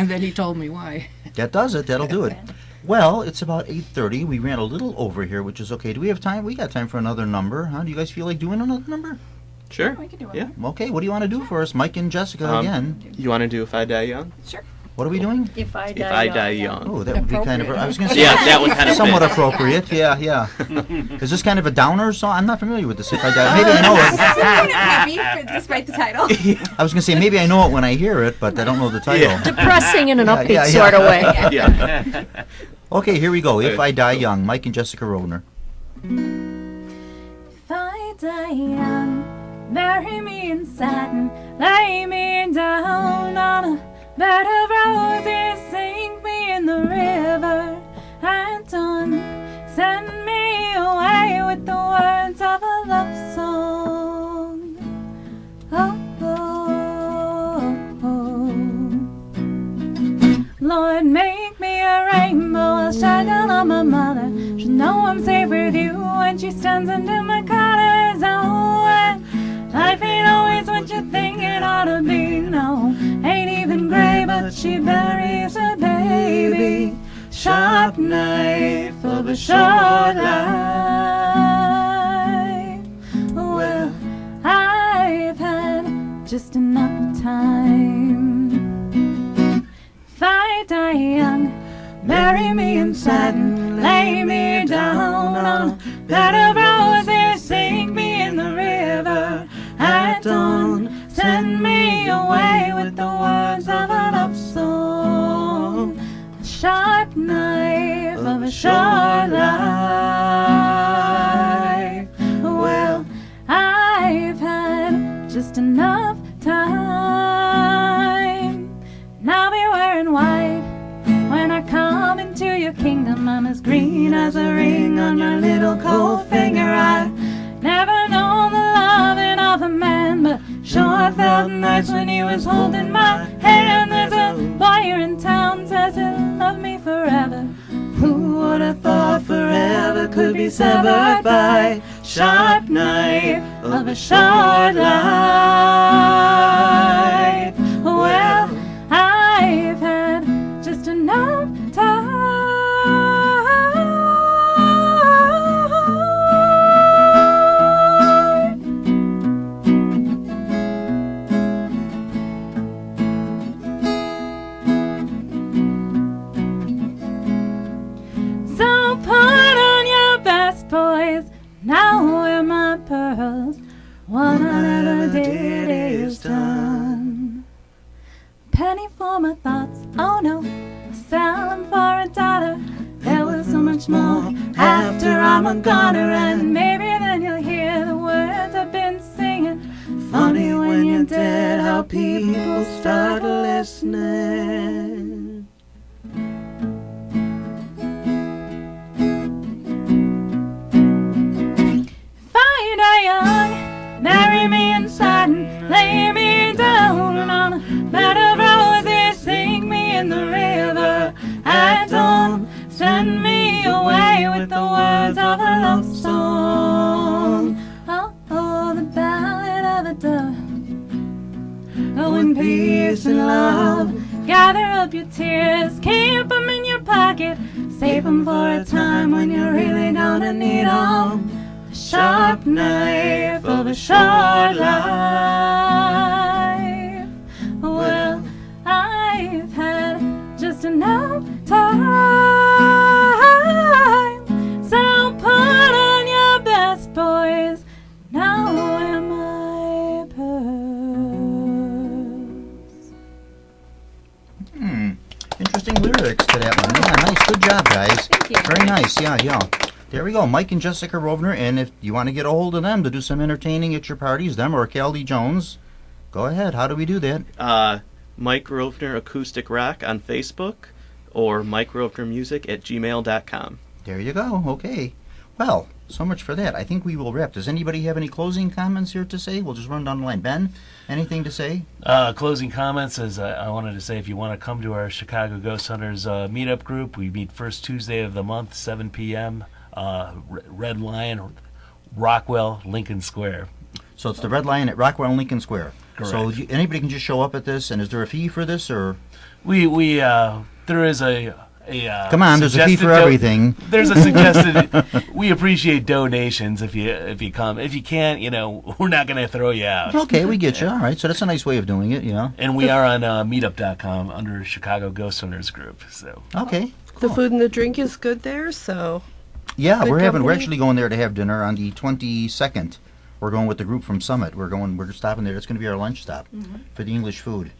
then he told me why. That does it. That'll do it. Well, it's about 8:30. We ran a little over here, which is okay. Do we have time? We got time for another number, huh? Do you guys feel like doing another number? Sure. We can do it. Yeah. Okay, what do you want to do for us? Mike and Jessica again. You want to do If I Die Young? Sure. What are we doing? If I If die, I Die Young. Oh, that would be kind of, I was going to say, Yeah, that would kind of somewhat fit. appropriate. Yeah, yeah. Is this kind of a downer song? I'm not familiar with this. If I die, maybe I know it. Happy despite the title. I was going to say, maybe I know it when I hear it, but I don't know the title. Yeah. Depressing in an Yeah, upbeat yeah, yeah. sort of way. Yeah. Okay, here we go. If I Die Young, Mike and Jessica Rodner. If I die young, bury me in satin, lay me down on a bed of roses, sink me in the river at dawn, send me away with the words of a love song. Oh, oh, oh. Lord, make me a rainbow, I'll shine down on my mother. She'll know I'm safe with you when she stands under my colors. Oh, and life ain't always what you think it ought to be. No, ain't even gray, but she buries her baby. Sharp knife of a short life. Well, I've had just enough time. If I die bury me in satin, lay me down on a bed of roses, sink me in the river at dawn, send me away with the words of a love song, the sharp knife of a short life. Well, I've had just enough time, and I'll be wearing white when I come into your kingdom. I'm as green as a ring on your little cold finger. I've never known the loving of a man, but sure I felt nice when he was holding my hand. There's a boy here in town says he'll love me forever. Who would have thought forever could be severed by sharp knife of a short life? Well, I've had just enough time. So put on your best, boys, now wear my pearls. What I never did is done. Penny for my thoughts, oh no, sell them for $1. There was so much more after I'm a goner, and maybe then you'll hear the words I've been singing. Funny when you're dead how people start listening. If I die young, bury me in satin, lay me down on a bed of roses, sink me in the river at dawn, send me away with the words of a love song. Oh, oh, the ballad of a dove. Oh, in peace and love, gather up your tears, keep them in your pocket, save them for a time when you're really gonna need them. The sharp knife of a short life. Well, I've had just enough time, so put on your best, boys, now wear my pearls. Interesting lyrics to that one. Yeah, nice. Good job, guys. Thank you. Very nice. Yeah, yeah. There we go. Mike and Jessica Rovner. And if you want to get a hold of them to do some entertaining at your parties, them or Caldy Jones, go ahead. How do we do that? Mike Rovner Acoustic Rock on Facebook or Mike Rovner Music at gmail.com. There you go. Okay. Well, so much for that. I think we will wrap. Does anybody have any closing comments here to say? We'll just run down the line. Ben, anything to say? Closing comments is I wanted to say if you want to come to our Chicago Ghost Hunters meetup group, we meet first Tuesday of the month, 7 p.m., Red Lion, Rockwell, Lincoln Square. So it's the Red Lion at Rockwell and Lincoln Square. Correct. So anybody can just show up at this, and is there a fee for this, or? There is a Come on, there's a fee for everything. There's a suggested. We appreciate donations if you come. If you can't, we're not going to throw you out. Okay, we get you. All right, so that's a nice way of doing it, yeah. And we are on meetup.com under Chicago Ghost Hunters group. So okay, The food and the drink is good there, so yeah, good we're company. actually going there to have dinner on the 22nd. We're going with the group from Summit. We're stopping there. It's going to be our lunch stop for the English food.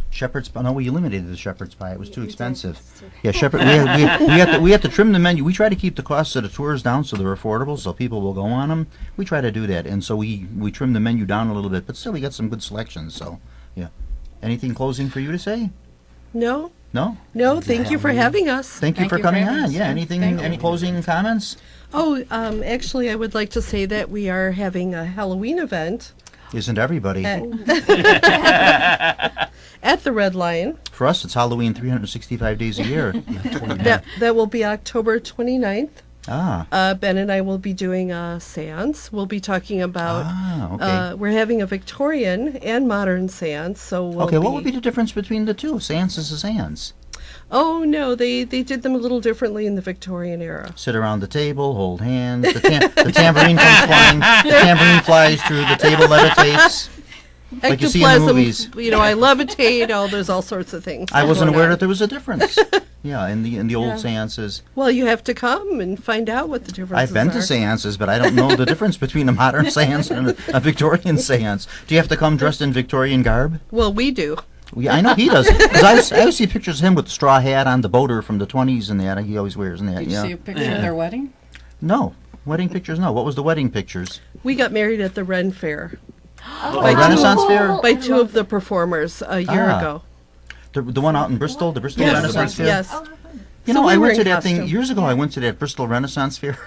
Shepherd's pie. No, we eliminated the shepherd's pie. It was too expensive. Yeah, shepherd. We have to trim the menu. We try to keep the costs of the tours down so they're affordable, so people will go on them. We try to do that, and so we trim the menu down a little bit, but still we got some good selections. So yeah. Anything closing for you to say? no, No. no. Thank you for having us. Thank you for coming on. Yeah. Anything? Any closing comments? Oh, actually, I would like to say that we are having a Halloween event Isn't everybody? at the Red Lion. For us, it's Halloween 365 days a year. That will be October 29th. Ah. Ben and I will be doing a seance. We'll be talking about. Okay. We're having a Victorian and modern seance. So we'll Okay, what would be the difference between the two? Seance is a seance. Oh no, they did them a little differently in the Victorian era. Sit around the table, hold hands. The tambourine comes flying. The tambourine flies through. The table levitates. Like you see in the ectoplasm, movies. I levitate. There's all sorts of things. I wasn't going aware on. that there was a difference. Yeah, in the old seances. Well, you have to come and find out what the differences I've been to are. seances, but I don't know the difference between a modern seance and a Victorian seance. Do you have to come dressed in Victorian garb? Well, we do. Yeah, I know he does. Because I always see pictures of him with the straw hat on, the boater from the 20s and that. He always wears and that. Did you Yeah. see a picture of their wedding? No. Wedding pictures, no. What was the wedding pictures? We got married at the Ren Fair. Oh, Renaissance Fair? By two of the performers a year ago. The one out in Bristol, the Bristol Yes, Renaissance Fair? yes. You So know, we I were went to in that thing costume. years ago. I went to that Bristol Renaissance Fair,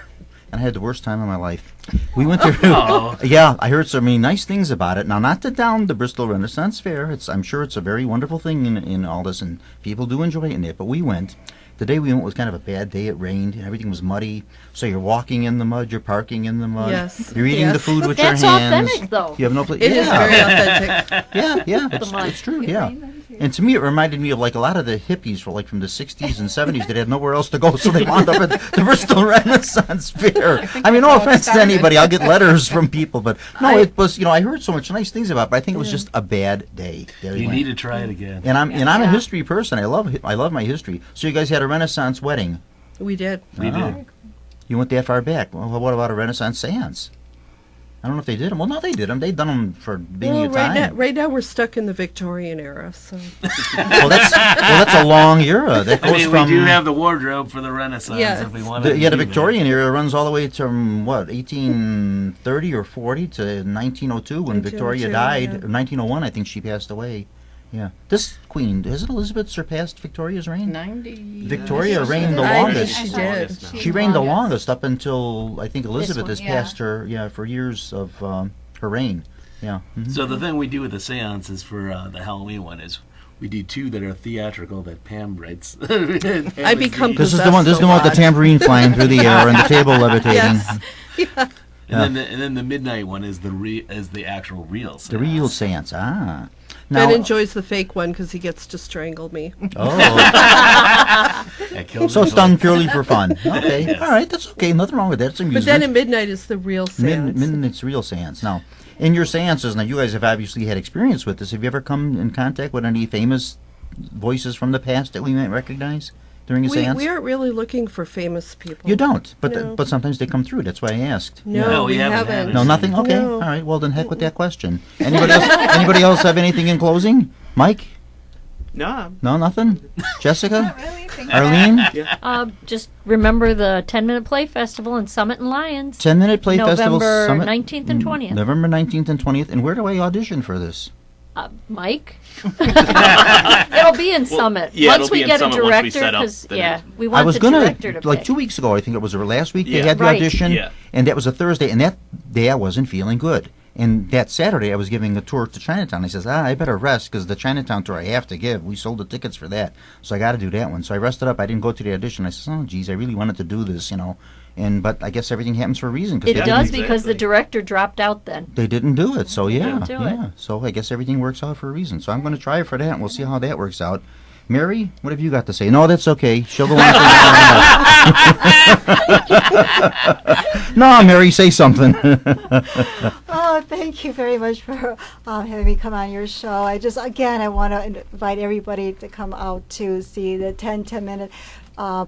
and I had the worst time of my life. We went there. Oh. Yeah, I heard so many nice things about it. Now, not to down the Bristol Renaissance Fair. I'm sure it's a very wonderful thing in all this, and people do enjoy it in it. But we went. The day we went was kind of a bad day. It rained. Everything was muddy. So you're walking in the mud. You're parking in the mud. Yes. You're eating the Yes. food with That's your hands. authentic, though. You have no place. It is very authentic. Yeah, mud. it's true, yeah. And to me, it reminded me of like a lot of the hippies from the 60s and 70s that had nowhere else to go, so they wound up at the Bristol Renaissance Fair. I mean, no offense to anybody, I'll get letters from people, but no, it was, I heard so much nice things about it, but I think it was just a bad day. There You went. need to try it again. And I'm a history person. I love my history. So you guys had a Renaissance wedding. We did. We did. You went that far back. Well, what about a Renaissance seance? I don't know if they did them. Well, no, they did them. They'd done them for being a time. Right now we're stuck in the Victorian era, so. Well, that's a long era. That goes I mean, from we do have the wardrobe for the Renaissance Yes. if we want the to. Victorian era runs all the way from 1830 or 40 to 1902 when Victoria 1902, died. yeah. Or 1901, I think she passed away. Yeah, this queen, hasn't Elizabeth surpassed Victoria's reign? 90. Victoria reigned the I think longest. she did. She reigned the longest up until I think Elizabeth one, has yeah. passed her. Yeah, for years of her reign. Yeah. Mhm. So the thing we do with the seances for the Halloween one is we do two that are theatrical that Pam writes. I become This is the possessed one. This is a the one with the lot. tambourine flying through the air and the table levitating. Yes. And then the midnight one is the actual real seance. The real seance. Ah. Ben Now, enjoys the fake one because he gets to strangle me. oh, That kills so the it's done joy. purely for fun. Okay, Yes. all right, that's okay. Nothing wrong with that. It's But amusement. then at midnight is the real seance. Midnight's real seance. Now, in your seances, now you guys have obviously had experience with this. Have you ever come in contact with any famous voices from the past that we might recognize during a seance? We aren't really looking for famous people. You don't, but No. but sometimes they come through. That's why I asked. No, No, we we haven't haven't. had it. No, nothing. Okay, No. all right. Well, then heck with that question. Anybody else? Anybody else have anything in closing? Mike? No, No, nothing. Jessica? Not really. Thank you. Arlene? Just remember the 10-minute play festival in Summit and Lions. 10-minute play festival. November Summit. 19th and 20th. November 19th and 20th. And where do I audition for this? Mike? It'll be in Summit. yeah, once it'll we be in get Summit a once we director, set up because the- we I want was the gonna director to like pick. 2 weeks ago. I think it was or last week. They Yeah. had the Right. audition, Yeah. and that was a Thursday. And that day I wasn't feeling good. And that Saturday I was giving a tour to Chinatown. I says, I better rest because the Chinatown tour I have to give. We sold the tickets for that, so I got to do that one. So I rested up. I didn't go to the audition. I says, oh geez, I really wanted to do this, but I guess everything happens for a reason. 'Cause It they does didn't- because the director dropped out then. They didn't do it, so yeah, Didn't do it. yeah. So I guess everything works out for a reason. So I'm going to try for that, and we'll see how that works out. Mary, what have you got to say? No, that's okay. She'll go on. No, Mary, say something. Oh, thank you very much for having me come on your show. I want to invite everybody to come out to see the 10-minute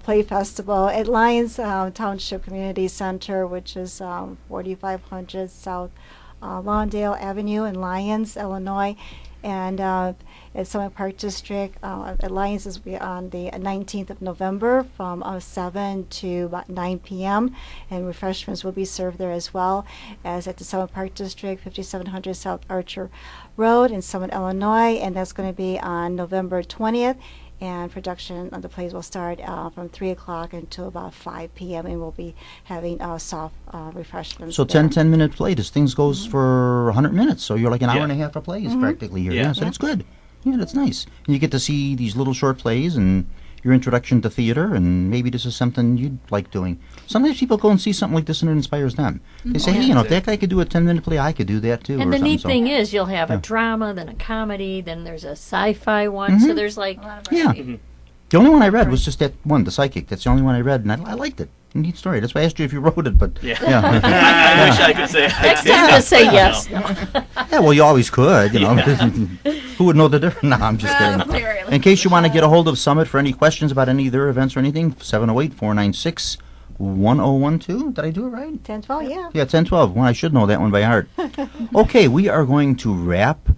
play festival at Lions Township Community Center, which is 4500 South Lawndale Avenue in Lyons, Illinois. And at Summit Park District, at Lyons is on the 19th of November from 7 to about 9 p.m. And refreshments will be served there as well as at the Summit Park District, 5700 South Archer Road in Summit, Illinois. And that's going to be on November 20th. And production of the plays will start from 3 o'clock until about 5 p.m. and we'll be having soft refreshments. So there. 10-minute play. This thing goes for 100 minutes, so you're like an hour Yeah. and a half of plays practically here. Yeah. Yeah, so that's good. Yeah, that's nice. And you get to see these little short plays and your introduction to theater, and maybe this is something you'd like doing. Sometimes people go and see something like this and it inspires them. They say, hey, if that guy could do a 10-minute play, I could do that too. And or the something. neat So, thing is you'll have Yeah. a drama, then a comedy, then there's a sci-fi one. So there's like, yeah. The only one I read was just that one, The Psychic. That's the only one I read, and I liked it. Neat story. That's why I asked you if you wrote it, but Yeah. yeah. I wish I could say I Next did. time, just say yes. Yeah, well, you always could, you know. Who would know the difference? No, I'm just kidding. Apparently. In case you want to get a hold of Summit for any questions about any of their events or anything, 708-496-1012. Did I do it right? 1012, yeah. Yeah, 1012. Well, I should know that one by heart. Okay, we are going to wrap.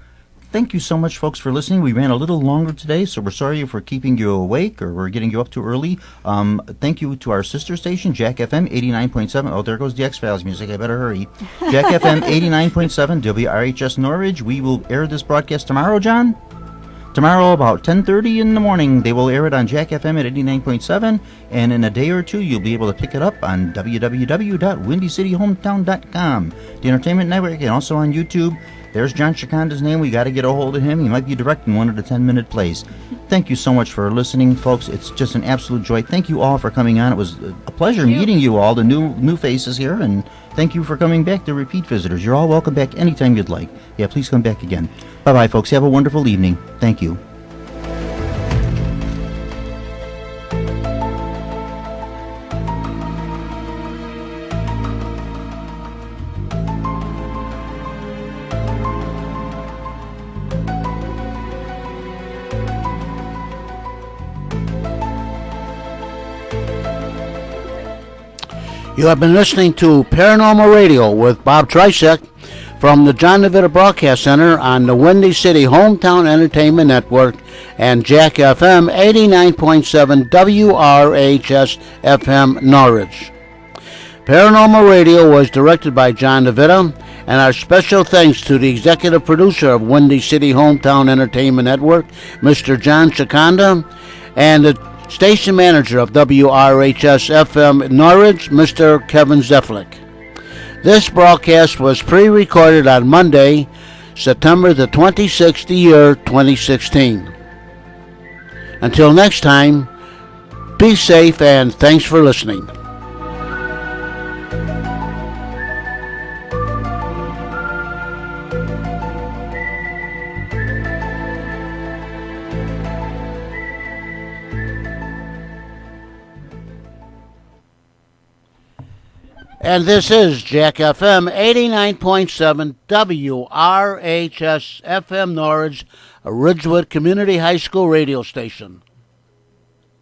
Thank you so much, folks, for listening. We ran a little longer today, so we're sorry for keeping you awake or we're getting you up too early. Thank you to our sister station, Jack FM 89.7. Oh, there goes the X-Files music. I better hurry. Jack FM 89.7, WRHS Norwich. We will air this broadcast tomorrow, John? Tomorrow about 10:30 in the morning. They will air it on Jack FM at 89.7, and in a day or two, you'll be able to pick it up on www.windycityhometown.com, the entertainment network, and also on YouTube. There's John Chikanda's name. We got to get a hold of him. He might be directing one of the 10-minute plays. Thank you so much for listening, folks. It's just an absolute joy. Thank you all for coming on. It was a pleasure meeting you all, the new faces here, and thank you for coming back, the repeat visitors. You're all welcome back anytime you'd like. Yeah, please come back again. Bye-bye, folks. Have a wonderful evening. Thank you. You have been listening to Paranormal Radio with Bob Trisek from the John DeVita Broadcast Center on the Windy City Hometown Entertainment Network and Jack FM 89.7 WRHS FM Norwich. Paranormal Radio was directed by John DeVita, and our special thanks to the executive producer of Windy City Hometown Entertainment Network, Mr. John Chikanda, and the station manager of WRHS FM Norwich, Mr. Kevin Zeflik. This broadcast was pre-recorded on Monday, September the 26th, the year 2016. Until next time, be safe and thanks for listening. And this is Jack FM 89.7 WRHS FM Norwich, a Ridgewood Community High School radio station.